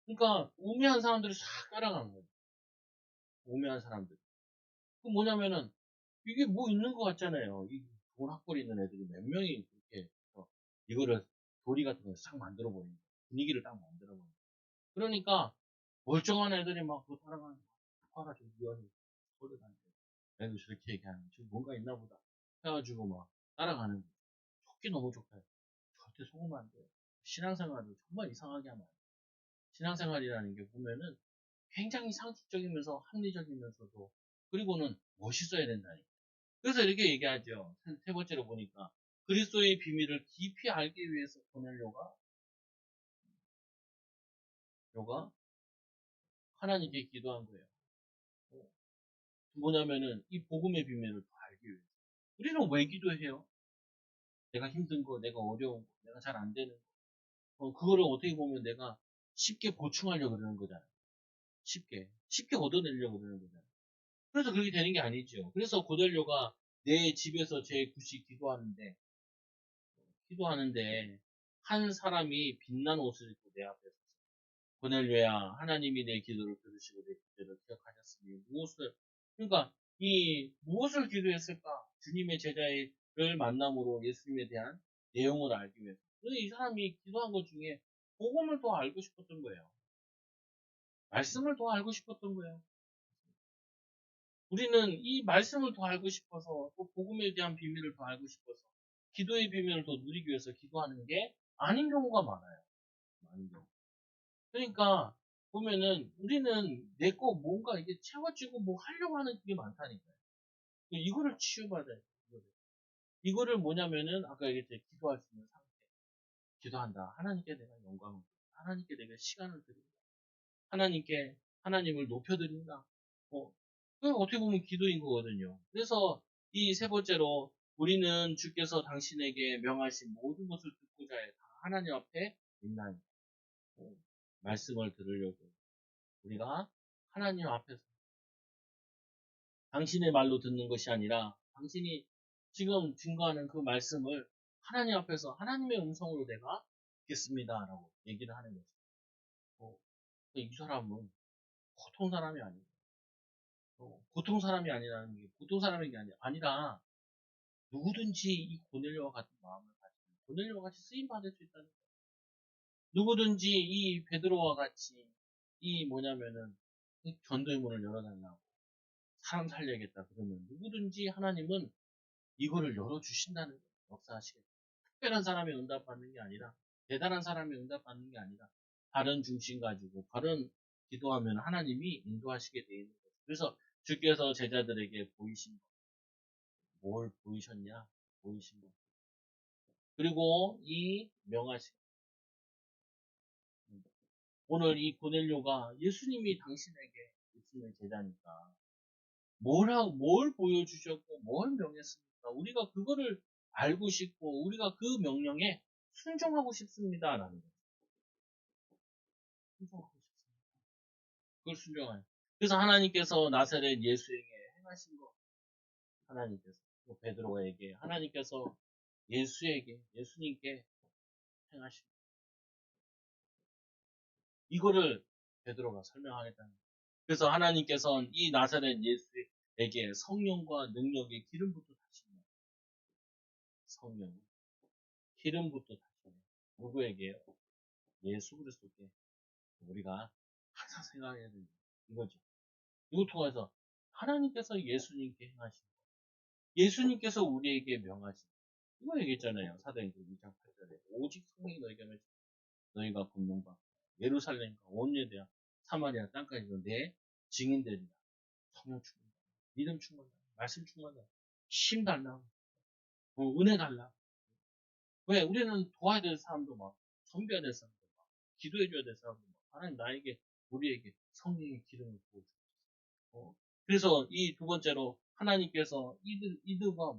그러니까 우매한 사람들이 싹 따라간 거예요. 우매한 사람들. 그 뭐냐면은 이게 뭐 있는 것 같잖아요. 이 좋은 학벌 있는 애들이 몇 명이 그렇게 이거를 도리 같은 걸 싹 만들어 버린 거예요. 분위기를 딱 만들어 버린 거예요. 그러니까 멀쩡한 애들이 막 그거 따라가는 거야. 봐라 저 위원이 소리 나는데 애들 저렇게 얘기하는 거 지금 뭔가 있나 보다 해가지고 막 따라가는 거예요. 좋기 너무 좋다. 절대 속으면 안 돼요. 신앙생활을 정말 이상하게 하면 안 돼요. 신앙생활이라는 게 보면은 굉장히 상식적이면서 합리적이면서도 그리고는 멋있어야 된다니까. 그래서 이렇게 얘기하죠. 세 번째로 보니까 그리스도의 비밀을 깊이 알기 위해서 고넬료가 하나님께 기도한 거예요. 뭐냐면은 이 복음의 비밀을 더 알기 위해서. 우리는 왜 기도해요? 내가 힘든 거, 내가 어려운 거, 내가 잘 안 되는 거. 그거를 어떻게 보면 내가 쉽게 보충하려고 그러는 거잖아요. 쉽게 얻어내려고 그러는 거잖아요. 그래서 그렇게 되는 게 아니죠. 그래서 고넬료가 내 집에서 제 굿이 기도하는데 한 사람이 빛난 옷을 입고 내 앞에 서서 고넬료야 하나님이 내 기도를 들으시고 내 기도를 기억하셨으니 그러니까 이 무엇을 기도했을까? 주님의 제자를 만남으로 예수님에 대한 내용을 알기 위해서. 그래서 이 사람이 기도한 것 중에 복음을 더 알고 싶었던 거예요. 말씀을 더 알고 싶었던 거예요. 우리는 이 말씀을 더 알고 싶어서 또 복음에 대한 비밀을 더 알고 싶어서 기도의 비밀을 더 누리기 위해서 기도하는 게 아닌 경우가 많아요. 많은 경우. 그러니까 보면은 우리는 내 거 뭔가 이게 채워지고 뭐 하려고 하는 게 많다니까요. 이거를 치유받아야 돼. 이거를 뭐냐면은 아까 얘기했듯이 기도할 수 있는 상태. 기도한다. 하나님께 내가 영광을 드린다. 하나님께 내가 시간을 드린다. 하나님께 하나님을 높여드린다. 그 어떻게 보면 기도인 거거든요. 그래서 이 세 번째로 우리는 주께서 당신에게 명하신 모든 것을 듣고자 해 다 하나님 앞에 있나요? 말씀을 들으려고 우리가 하나님 앞에서 당신의 말로 듣는 것이 아니라 당신이 지금 증거하는 그 말씀을 하나님 앞에서 하나님의 음성으로 내가 듣겠습니다라고 얘기를 하는 거죠. 어, 이 사람은 보통 사람이 아니에요. 보통 사람이 아니라는 게 보통 사람인 게 아니라 누구든지 이 고넬료와 같은 마음을 가지면 고넬료와 같이 쓰임 받을 수 있다는 거예요. 누구든지 이 베드로와 같이 이 뭐냐면은 이 전도의 문을 열어달라고 사람 살려야겠다 그러면 누구든지 하나님은 이거를 열어주신다는 거예요. 역사하시겠다. 특별한 사람이 응답받는 게 아니라 대단한 사람이 응답받는 게 아니라 바른 중심 가지고 바른 기도하면 하나님이 인도하시게 되어 있는 거죠. 그래서 주께서 제자들에게 보이신 것, 뭘 보이셨냐? 보이신 것. 그리고 이 명하신 오늘 이 고넬료가 예수님이 당신에게 예수님의 제자니까 뭘 보여주셨고 뭘 명했습니까? 우리가 그거를 알고 싶고 우리가 그 명령에 순종하고 싶습니다라는 거죠. 순종하고 싶습니다. 그걸 순종하요. 그래서 하나님께서 나사렛 예수에게 행하신 거 하나님께서 베드로에게 하나님께서 예수님께 행하신 거 이거를 베드로가 설명하겠다는 거예요. 그래서 하나님께서는 이 나사렛 예수에게 성령과 능력의 기름부터 다시며 성령 기름부터 다시며 누구에게요? 예수 그리스도께 우리가 항상 생각해야 되는 이거죠. 이걸 통해서 하나님께서 예수님께 행하신 예수님께서 우리에게 명하신 이거 얘기했잖아요. 사도행전 2장 8절에 오직 성령이 너에게 하면 너희가 공동받고 예루살렘과 온 유대야 사마리아 땅까지도 내 증인되리라. 성령 충만, 믿음 충만, 말씀 충만, 힘 달라, 은혜 달라. 왜 우리는 도와야 될 사람도 막 섬겨야 될 사람도 막 기도해줘야 될 사람도 막 하나님 나에게 우리에게 성령의 기름을 부어줘. 그래서 이 두 번째로 하나님께서 이들과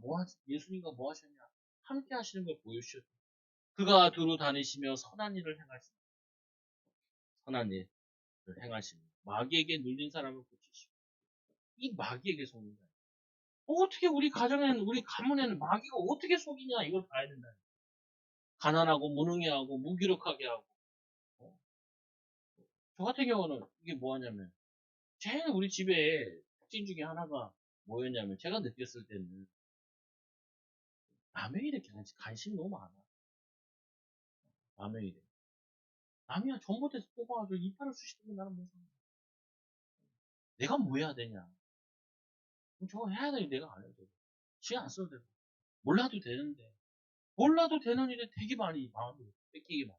예수님과 뭐 하셨냐? 함께 하시는 걸 보여주셨죠. 그가 두루 다니시며 선한 일을 행하시고 선한 일을 행하시고 마귀에게 눌린 사람을 고치시고 이 마귀에게 속는 거예요. 어떻게 우리 가정에는 우리 가문에는 마귀가 어떻게 속이냐 이걸 봐야 된다. 가난하고 무능해하고 무기력하게 하고 저 같은 경우는 이게 뭐 하냐면 제일 우리 집에 특징 중에 하나가 뭐였냐면 제가 느꼈을 때는 남의 일에 관심이 너무 많아. 남의 일에. 남이야 전봇대에서 뽑아가지고 이빨을 쑤시더니 나는 뭐 내가 뭐 해야 되냐. 그럼 저거 해야 되니 내가 안 해도 되고 시간 안 써도 되고 몰라도 되는데 몰라도 되는 일에 되게 많이 마음을 뺏기게 많아.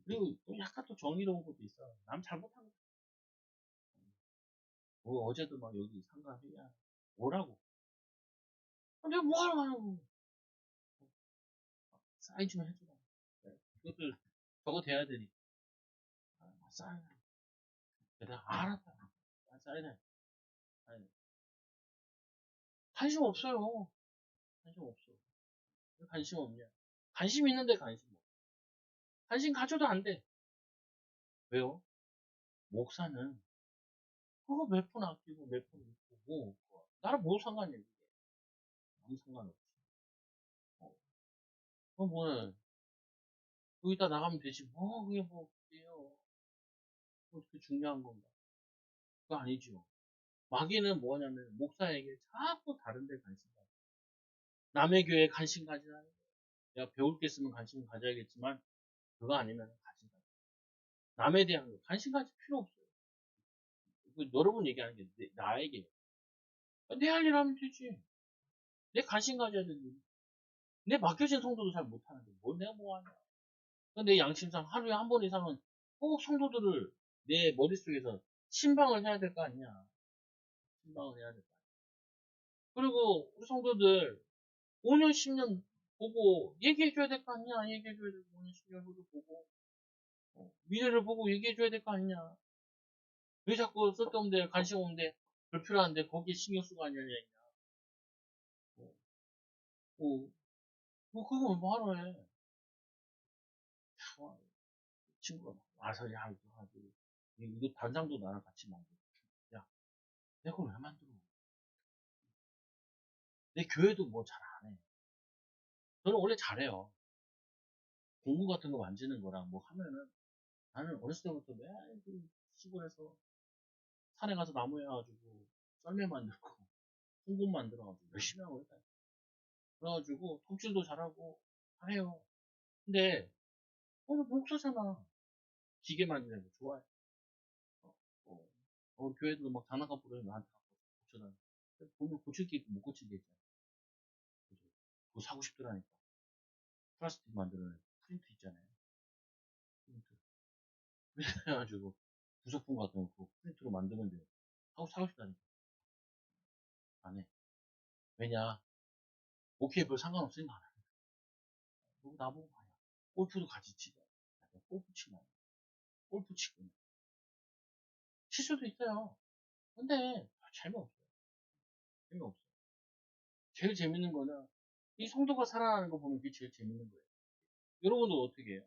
그리고 또 약간 또 정의로운 것도 있어. 남 잘못한 거. 어제도 막 여기 상가 회의야. 뭐라고? 내가 뭐하러 가냐고. 사인 좀 해주라. 그것도 저거 돼야 되니까. 사인. 내가 알았다. 사인해. 아니, 관심 없어요. 관심 없어. 왜 관심 없냐? 관심 있는데 관심 없어. 관심 가져도 안 돼. 왜요? 목사는 그거 몇 푼 아끼고 몇 푼 있고 뭐 나랑 뭐 상관이야 이게. 아무 상관없지. 그거 뭐는 거기다 나가면 되지. 뭐 그게 뭐 그게요. 그게 중요한 건가? 그거 아니죠. 마귀는 뭐냐면 목사에게 자꾸 다른 데 관심 가져. 남의 교회에 관심 가지라는 거야. 내가 배울 게 있으면 관심 가져야겠지만 그거 아니면 관심 가져. 남에 대한 거 관심 가질 필요 없어요. 여러분 얘기하는 게 나에게 내 할 일 하면 되지. 내 관심 가져야 되는데 내 맡겨진 성도도 잘 못하는데 뭘 내가 뭐 하냐. 내 양심상 하루에 한 번 이상은 꼭 성도들을 내 머릿속에서 신방을 해야 될 거 아니냐. 신방을 해야 될 거 아니야. 그리고 우리 성도들 5년, 10년 보고 얘기해줘야 될 거 아니냐. 얘기해줘야 되고 5년, 10년 후도 보고 미래를 보고 얘기해줘야 될 거 아니냐. 왜 자꾸 쓸데없는데 관심 없는데 불필요한데 거기에 신경 쓰고 하냐냐. 뭐, 뭐, 그거 뭐 하러 해. 친구가 와서 야 이거 가지고 이거 단장도 나랑 같이 만들어. 야 내가 그걸 왜 만들어? 내 교회도 뭐 잘 안 해. 저는 원래 잘해요. 공구 같은 거 만지는 거랑 뭐 하면은 나는 어렸을 때부터 매일 그 시골에서 산에 가서 나무 해가지고 썰매 만들고 홍금 만들어가지고 열심히 하고 있다. 그래가지고 톱질도 잘하고 잘해요. 근데 목사잖아. 기계 만지는 거 좋아해. 어, 어, 교회도 막 장난감 부르면 나한테 갖고 고쳐달라. 보면 고칠 게 있고 못 고칠 게 있잖아. 그죠? 그거 사고 싶더라니까. 플라스틱 만드는 프린트 있잖아요. 프린트. 그래가지고 부속품 같은 거 그거 프린트로 만드면 돼. 사고 싶다니까. 안 해. 왜냐? 오케이, 별 상관없으니까 안 해. 너 나보고 봐야. 골프도 같이 치자. 골프 치고, 골프 치고. 칠 수도 있어요. 근데, 재미없어요. 재미없어. 제일 재밌는 거는, 이 성도가 살아나는 거 보면 그게 제일 재밌는 거예요. 여러분도 어떻게 해요?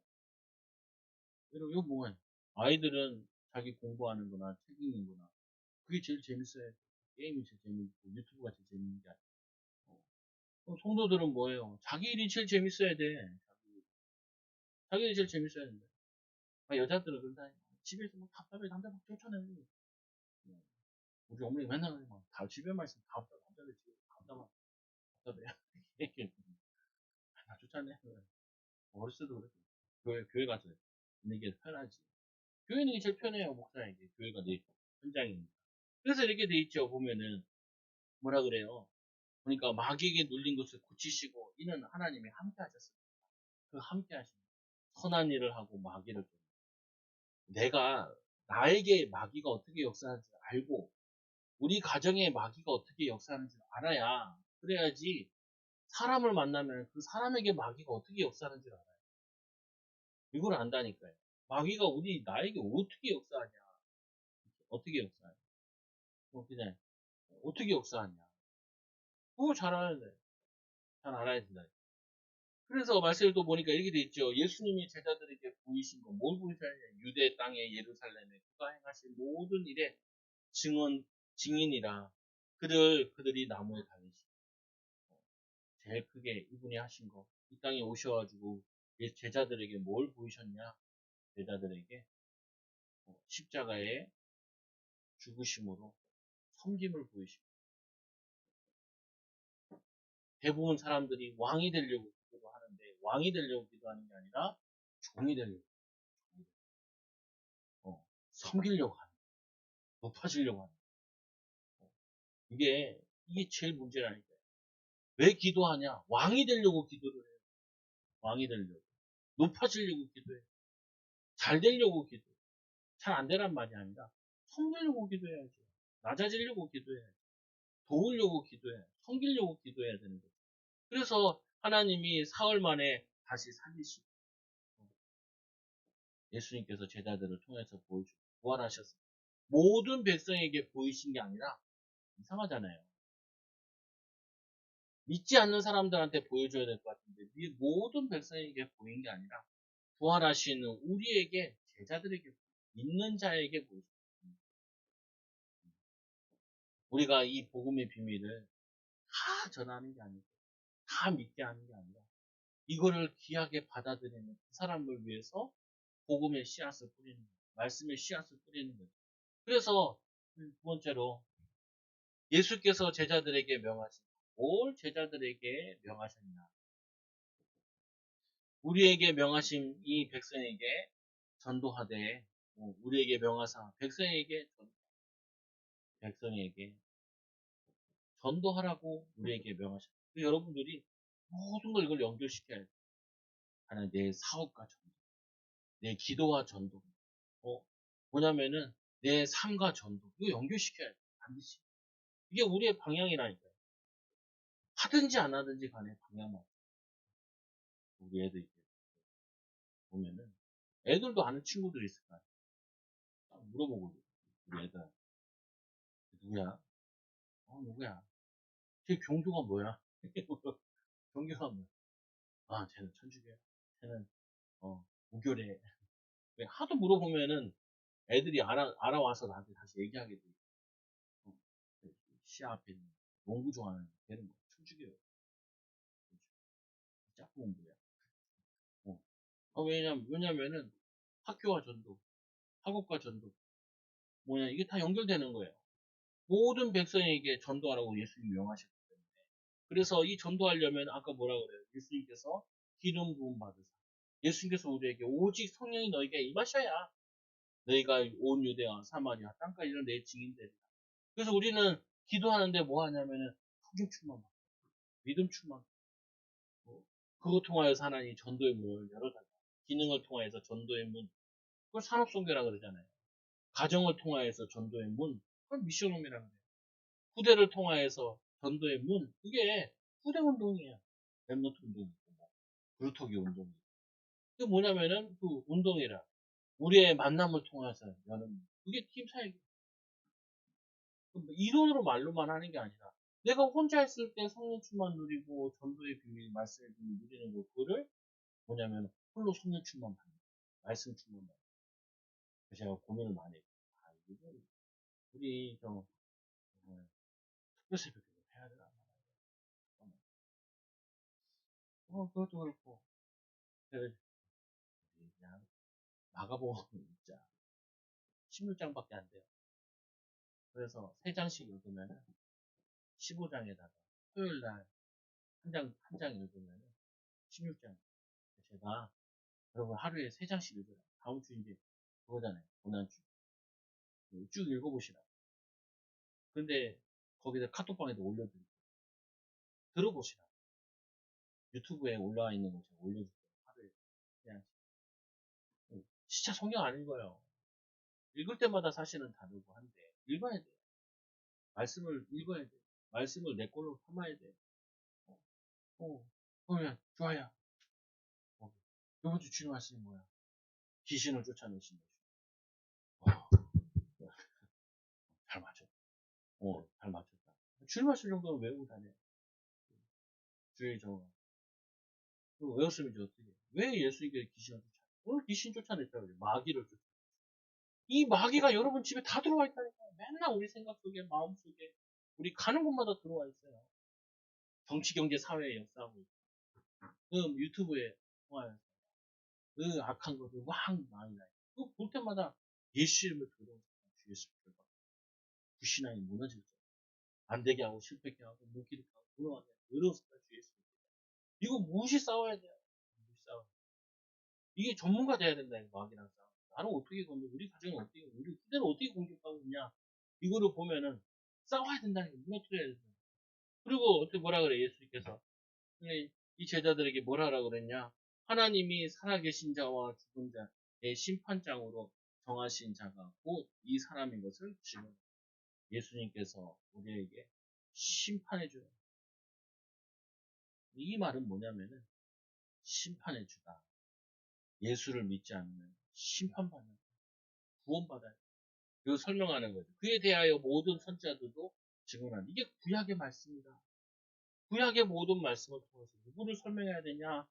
여러분, 이거 뭐예요? 아이들은 자기 공부하는 거나 책 읽는 거나, 그게 제일 재밌어요. 게임이 제일 재밌고, 유튜브가 제일 재밌는 게 아니에요. 성도들은 뭐예요? 자기 일이 제일 재밌어야 돼. 자기 일이 제일 재밌어야 된다. 여자들은 그런다. 집에서 막 답답해, 남자 막 쫓아내고. 우리 어머니가 맨날 그래, 막, 집에만 있으면 답답해, 남자들 집에 답답해. 이렇게, 나 쫓아내. 어렸을 때도 그랬어. 교회 가서 있는 게 편하지. 교회 있는 게 제일 편해요, 목사에게. 교회가 내 현장이니까. 그래서 이렇게 돼 있죠, 보면은. 뭐라 그래요? 그러니까 마귀에게 눌린 것을 고치시고, 이는 하나님이 함께 하셨습니다. 그 함께 하시는 선한 일을 하고 마귀를 쫓는. 내가 나에게 마귀가 어떻게 역사하는지 알고 우리 가정에 마귀가 어떻게 역사하는지 알아야 그래야지 사람을 만나면 그 사람에게 마귀가 어떻게 역사하는지 알아요. 이걸 안다니까요. 마귀가 우리 나에게 어떻게 역사하냐, 어떻게 역사하냐, 그냥 어떻게 역사하냐. 그거 잘 알아야 돼. 잘 알아야 된다. 그래서 말씀을 또 보니까 이렇게 돼 있죠. 예수님이 제자들에게 보이신 거, 뭘 보이셨냐? 유대 땅에 예루살렘에 그가 행하신 모든 일에 증인이라. 그들이 나무에 달리시고 제일 크게 이분이 하신 거, 이 땅에 오셔가지고 제자들에게 뭘 보이셨냐? 제자들에게 십자가의 죽으심으로 섬김을 보이시고, 대부분 사람들이 왕이 되려고 기도를 하는데 왕이 되려고 기도하는 게 아니라 종이 되려고, 섬기려고 하는, 높아지려고 하는. 이게 제일 문제라니까요. 왜 기도하냐? 왕이 되려고 기도를 해요. 왕이 되려고. 높아지려고 기도해요. 잘 되려고 기도해요. 잘 안 되란 말이 아니라 섬기려고 기도해야죠. 낮아지려고 기도해야죠. 도우려고 기도해야죠. 섬기려고 기도해야 되는 거죠. 그래서 하나님이 사흘 만에 다시 살리시고 예수님께서 제자들을 통해서 보여주고 부활하셨습니다. 모든 백성에게 보이신 게 아니라 이상하잖아요. 믿지 않는 사람들한테 보여줘야 될 것 같은데 모든 백성에게 보인 게 아니라 부활하시는 우리에게, 제자들에게, 믿는 자에게 보여줍니다. 우리가 이 복음의 비밀을 다 전하는 게 아니고 다 믿게 하는 게 아니라 이거를 귀하게 받아들이는 그 사람을 위해서 복음의 씨앗을 뿌리는 거예요. 말씀의 씨앗을 뿌리는 거예요. 그래서 두 번째로 예수께서 제자들에게 명하신, 뭘 제자들에게 명하셨냐? 우리에게 명하신 이 백성에게 전도하되, 우리에게 명하사 백성에게 전도하라고 우리에게 명하셨다. 여러분들이 모든 걸 이걸 연결시켜야 돼. 하나, 내 사업과 전도, 내 기도와 전도, 뭐냐면은 내 삶과 전도, 이거 연결시켜야 돼. 반드시. 이게 우리의 방향이라니까요. 하든지 안 하든지 간에 방향만. 우리 애들 보면은 애들도 아는 친구들이 있을 거야. 물어보고 우리 애들 누구야? 누구야? 제 경주가 뭐야? 경주가 뭐야? 아, 쟤는 천주교야. 쟤는 무교래. 하도 물어보면은 애들이 알아와서 나한테 다시 얘기하게 돼. 어, 시야 앞에 있는 농구 좋아하는 걔는 뭐 천주교야. 짝꿍 뭐야? 왜냐면은 학교와 전도, 학업과 전도, 이게 다 연결되는 거예요. 모든 백성에게 전도하라고 예수님이 명하셨기 때문에. 그래서 이 전도하려면 아까 뭐라 그래요? 예수님께서 기름 부음 받으사. 예수님께서 우리에게 오직 성령이 너에게 임하셔야 너희가 온 유대와 사마리아 땅까지 이런 내 증인되리라. 그래서 우리는 기도하는데 뭐 하냐면은 성령 충만, 믿음 충만, 그거 통하여서 하나님 전도의 문을 열어달라. 기능을 통하여서 전도의 문, 그걸 산업선교라 그러잖아요. 가정을 통하여서 전도의 문, 그걸 미션홈이라 그래요. 후대를 통하여서 전도의 문, 그게 후대 운동이에요. 랩노트 운동이고, 그루터기 운동이고. 그게 뭐냐면은 그 운동이라. 우리의 만남을 통해서 여는 문. 그게 팀 사역이에요. 이론으로 말로만 하는 게 아니라 내가 혼자 있을 때 성령 충만 누리고 전도의 비밀, 말씀의 비밀 누리는 거, 그거를 뭐냐면 홀로 성령 충만 받는 거예요. 말씀 충만 받는 거예요. 그래서 제가 고민을 많이 해요. 이거 우리 특별새벽 기도 해야 되나 말이야. 그것도 그렇고 그냥 마가복음 읽자. 16장밖에 안 돼요. 그래서 3장씩 읽으면 15장에다가 토요일 날 한 장 읽으면 16장. 제가 여러분 하루에 3장씩 읽어라. 다음 주 이제 그거잖아요. 고난주. 쭉 읽어보시라. 근데 거기다 카톡방에도 올려드리고 들어보시라. 유튜브에 올라와 있는 거 제가 올려줄게요. 하루에 그냥 진짜 성경 안 읽어요. 읽을 때마다 사실은 다르고 한데 읽어야 돼요. 말씀을 읽어야 돼요. 말씀을 내 걸로 삼아야 돼요. 그러면 좋아요. 이번 주 주님 말씀이 뭐야? 귀신을 쫓아내신 것이. 잘 맞췄다. 잘 맞췄다. 주님 말씀 정도는 외우고 다녀. 주의 정화. 외웠으면 이제 어떻게 해? 왜 예수님께 귀신을 쫓아? 오늘 귀신 쫓아냈다고 그래. 마귀를 쫓아. 이 마귀가 여러분 집에 다 들어와 있다니까요. 맨날 우리 생각 속에, 마음 속에, 우리 가는 곳마다 들어와 있어요. 정치, 경제, 사회에 역사하고 있고. 유튜브에 통하여서 그 악한 것을 왕 많이 나요. 그거 볼 때마다 예수 이름을 들어오고 주 예수 를 구신앙이 무너질 거예요. 안 되게 하고 실패케 하고 묵기게 하고 돌아가게 하고 어려웠을까 주 예수. 이거 무시 싸워야 돼요. 무시 싸워. 이게 전문가 돼야 된다. 마귀랑 싸워. 나는 어떻게 건너? 우리 가정은 어떻게? 우리 후대는 어떻게 공격하고 있냐? 이거를 보면은 싸워야 된다는 게 무너뜨려야 된다. 그리고 어떻게 뭐라 그래 예수님께서 이 제자들에게 뭐라 하라 그랬냐? 하나님이 살아계신 자와 죽은 자의 심판장으로 정하신 자가 곧 이 사람인 것을 지금 예수님께서 우리에게 심판해 줘요. 이 말은 뭐냐면은 심판해 주다. 예수를 믿지 않으면 심판받는 거예요. 구원받아요. 이거 설명하는 거죠. 그에 대하여 모든 선지자들도 증언한 이게 구약의 말씀이다. 구약의 모든 말씀을 통해서 누구를 설명해야 되냐?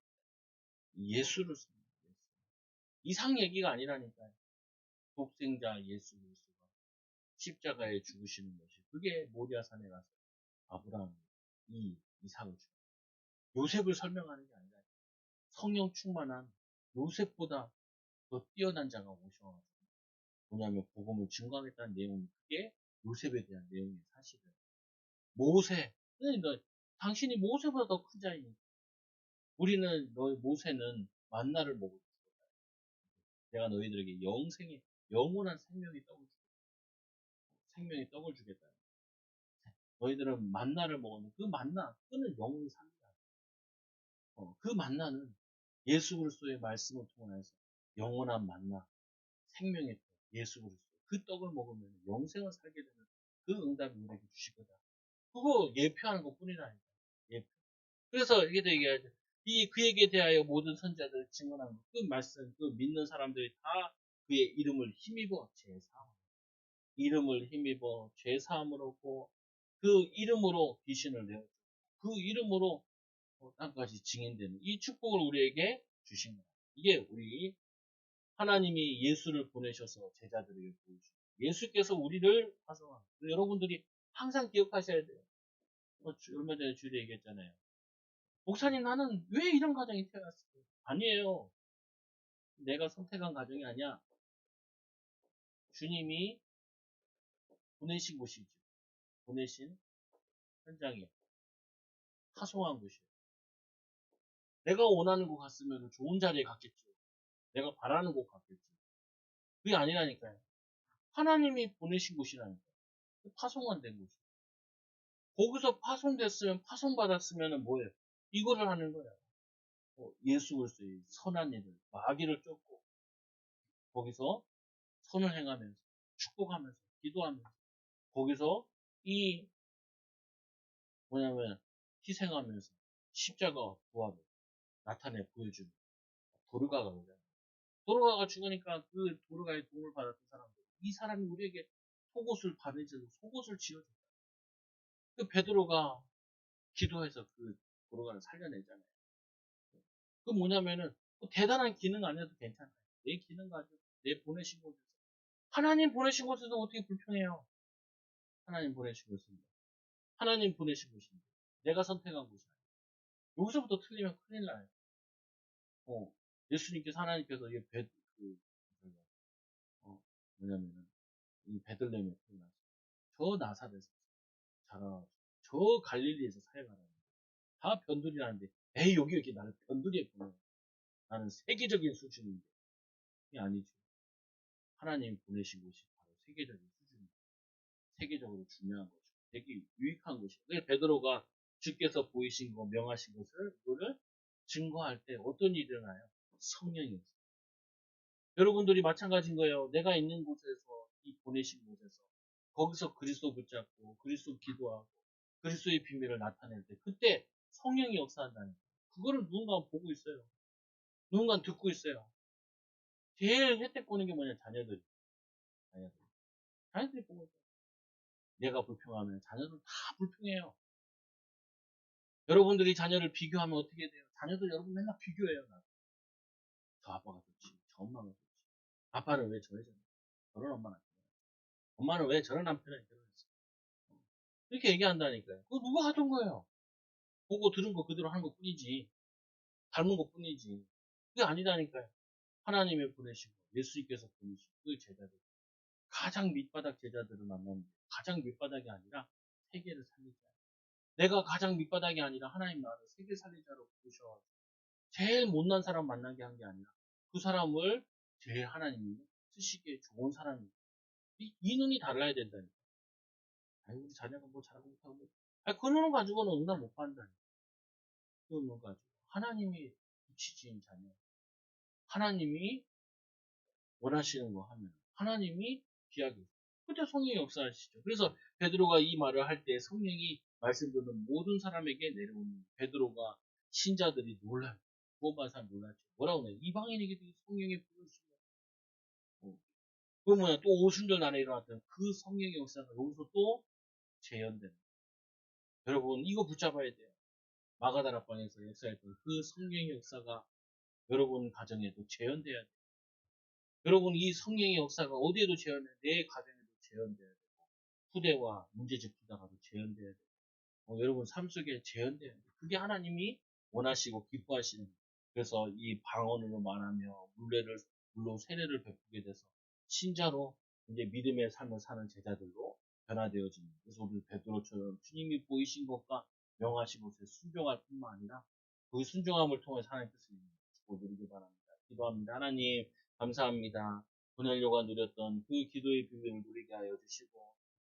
예수를 설명해야 돼요. 이상 얘기가 아니라니까요. 독생자 예수 그리스도가 십자가에 죽으시는 것이 그게 모리아산에 가서 아브라함, 이삭을 주고 요셉을 설명하는 게 아니라 성령 충만한 요셉보다 더 뛰어난 자가 오셔가지고 뭐냐면 복음을 증거하겠다는 내용이 그게 요셉에 대한 내용의 사실이에요. 모세, 너, 당신이 모세보다 더 큰 자이니 우리는 너희 모세는 만나를 먹을 죽었다. 내가 너희들에게 영생의 영원한 생명의 떡을 주겠다. 너희들은 만나를 먹었는데 그 만나, 그는 영원히 삽니다. 그 만나는 예수 그리스도의 말씀을 통해서 영원한 만나, 생명의 떡, 예수 그리스도 그 떡을 먹으면 영생을 살게 되는 그 응답이 우리에게 주실 거다. 그거 예표하는 것 뿐이라니까. 예표. 그래서 이게 얘기하죠. 그에게 대하여 모든 선지자들 증언한 그 말씀, 그 믿는 사람들이 다 그의 이름을 힘입어 제사함. 이름을 힘입어 죄사함을 얻고 그 이름으로 귀신을 내어주고 그 이름으로 땅까지 증인되는 이 축복을 우리에게 주신 거예요. 이게 우리 하나님이 예수를 보내셔서 제자들에게 보여주신 예수께서 우리를 파송한 여러분들이 항상 기억하셔야 돼요. 얼마 전에 주일에 얘기했잖아요. 목사님 나는 왜 이런 가정이 태어났을까? 아니에요. 내가 선택한 가정이 아니야. 주님이 보내신 곳이죠. 보내신 현장이에요. 파송한 곳이에요. 내가 원하는 곳 갔으면 좋은 자리에 갔겠죠. 내가 바라는 곳 갔겠죠. 그게 아니라니까요. 하나님이 보내신 곳이라니까요. 파송만 된 곳이에요. 거기서 파송됐으면, 파송받았으면 뭐예요? 이거를 하는 거예요. 예수 그리스도의 선한 일을, 마귀를 쫓고, 거기서 선을 행하면서, 축복하면서, 기도하면서, 거기서 이, 뭐냐면, 희생하면서, 십자가 부활을 나타내 보여주는 도르가가 그래요. 도르가가 죽으니까 그 도르가의 도움을 받았던 사람들, 이 사람이 우리에게 속옷을 바느질로 속옷을 지어줬다. 그 베드로가 기도해서 그 도르가를 살려내잖아요. 그 뭐냐면은 대단한 기능 안 해도 괜찮아요. 내 기능 가지고 내 보내신 곳에서 하나님 보내신 곳에서 어떻게 불평해요? 하나님 보내신 곳입니다. 하나님 보내신 곳입니다. 내가 선택한 곳이 아니에요. 여기서부터 틀리면 큰일 나요. 예수님께서 하나님께서 이 뭐냐면은 이 베들레헴에 태어나서 저 나사렛에서 자라가지고 저 갈릴리에서 사역하라는 다 변두리라는데 에이 여기 나를 변두리에 보내 나는 세계적인 수준인데. 그게 아니죠. 하나님이 보내신 것이 바로 세계적인 수준입니다. 세계적으로 중요한 거죠. 되게 유익한 것이죠. 그래서 베드로가 주께서 보이신 거, 명하신 것을, 이거를 증거할 때 어떤 일이 일어나요? 성령이 없어요. 여러분들이 마찬가지인 거예요. 내가 있는 곳에서, 이 보내신 곳에서, 거기서 그리스도 붙잡고, 그리스도 기도하고, 그리스도의 비밀을 나타낼 때, 그때 성령이 역사한다는 거예요. 그거를 누군가 보고 있어요. 누군가 듣고 있어요. 제일 혜택 보는 게 뭐냐? 자녀들이. 자녀들이. 자녀들이 보고 있어요. 내가 불평하면 자녀들은 다 불평해요. 여러분들이 자녀를 비교하면 어떻게 돼요? 자녀들 여러분 맨날 비교해요. 저 아빠가 좋지. 저 엄마가 좋지. 아빠는 왜 저러잖아. 저런 엄마랑 결혼했어. 엄마는 왜 저런 남편이랑 결혼했어. 이렇게 얘기한다니까요. 그거 누가 하던 거예요. 보고 들은 거 그대로 하는 것 뿐이지. 닮은 것 뿐이지. 그게 아니다니까요. 하나님이 보내시고 예수님께서 보내시고 그 제자들. 가장 밑바닥 제자들을 만났는데 가장 밑바닥이 아니라 세계를 살리자. 내가 가장 밑바닥이 아니라 하나님 나라를 세계 살리자로 부르셔. 제일 못난 사람 만나게 한 게 아니라 그 사람을 제일 하나님이 쓰시기에 좋은 사람이 이 눈이 달라야 된다니까. 아니 우리 자녀가 뭐 잘하고 못하고 뭐. 아니 그 눈을 가지고는 응답 못 받는다니까. 그 눈을 가지고 하나님이 붙이신 자녀, 하나님이 원하시는 거 하면 하나님이 기하게 그때 성령이 역사하시죠. 그래서 베드로가 이 말을 할 때 성령이 말씀 듣는 모든 사람에게 내려오는 베드로가 신자들이 놀라요. 구원받은 사람 놀랐죠. 뭐라고 해요? 이방인에게도 성령이 부으시고 그 뭐야 또 오순절 날에 일어났던 그 성령의 역사가 여기서 또 재현되는 여러분 이거 붙잡아야 돼요. 마가다락방에서 역사했던 그 성령의 역사가 여러분 가정에도 재현돼야 돼요. 여러분 이 성령의 역사가 어디에도 재현돼야 돼요. 내 가정에도 재현돼야 되고 후대와 문제집 부다가도 재현돼야 되고 여러분 삶 속에 재현돼야 돼요. 그게 하나님이 원하시고 기뻐하시는 거예요. 그래서 이 방언으로 말하며 물로 세례를 베푸게 돼서 신자로 이제 믿음의 삶을 사는 제자들로 변화되어지는 그래서 우리 베드로처럼 주님이 보이신 것과 명하신 것에 순종할 뿐만 아니라 그 순종함을 통해 하나님 뜻을 축복 누리기 바랍니다. 기도합니다. 하나님 감사합니다. 고넬료가 누렸던 그 기도의 비밀을 누리게 하여 주시고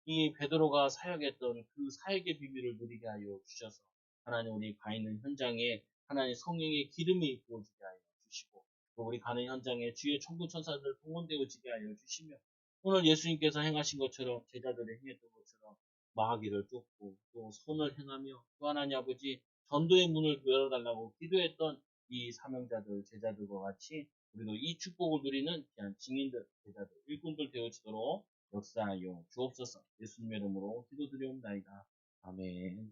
이 베드로가 사역했던 그 사역의 비밀을 누리게 하여 주셔서 하나님 우리 가 있는 현장에 하나님 성령의 기름이 부어지게 하여 주시고 또 우리 가는 현장에 주의 천군 천사들 동원되어지게 하여 주시며 오늘 예수님께서 행하신 것처럼 제자들이 행했던 것처럼 마귀를 쫓고 또 선을 행하며 또 하나님 아버지 전도의 문을 열어달라고 기도했던 이 사명자들 제자들과 같이 우리도 이 축복을 누리는 귀한 증인들 제자들 일꾼들 되어지도록 역사하여 주옵소서. 예수님의 이름으로 기도드리옵나이다. 아멘.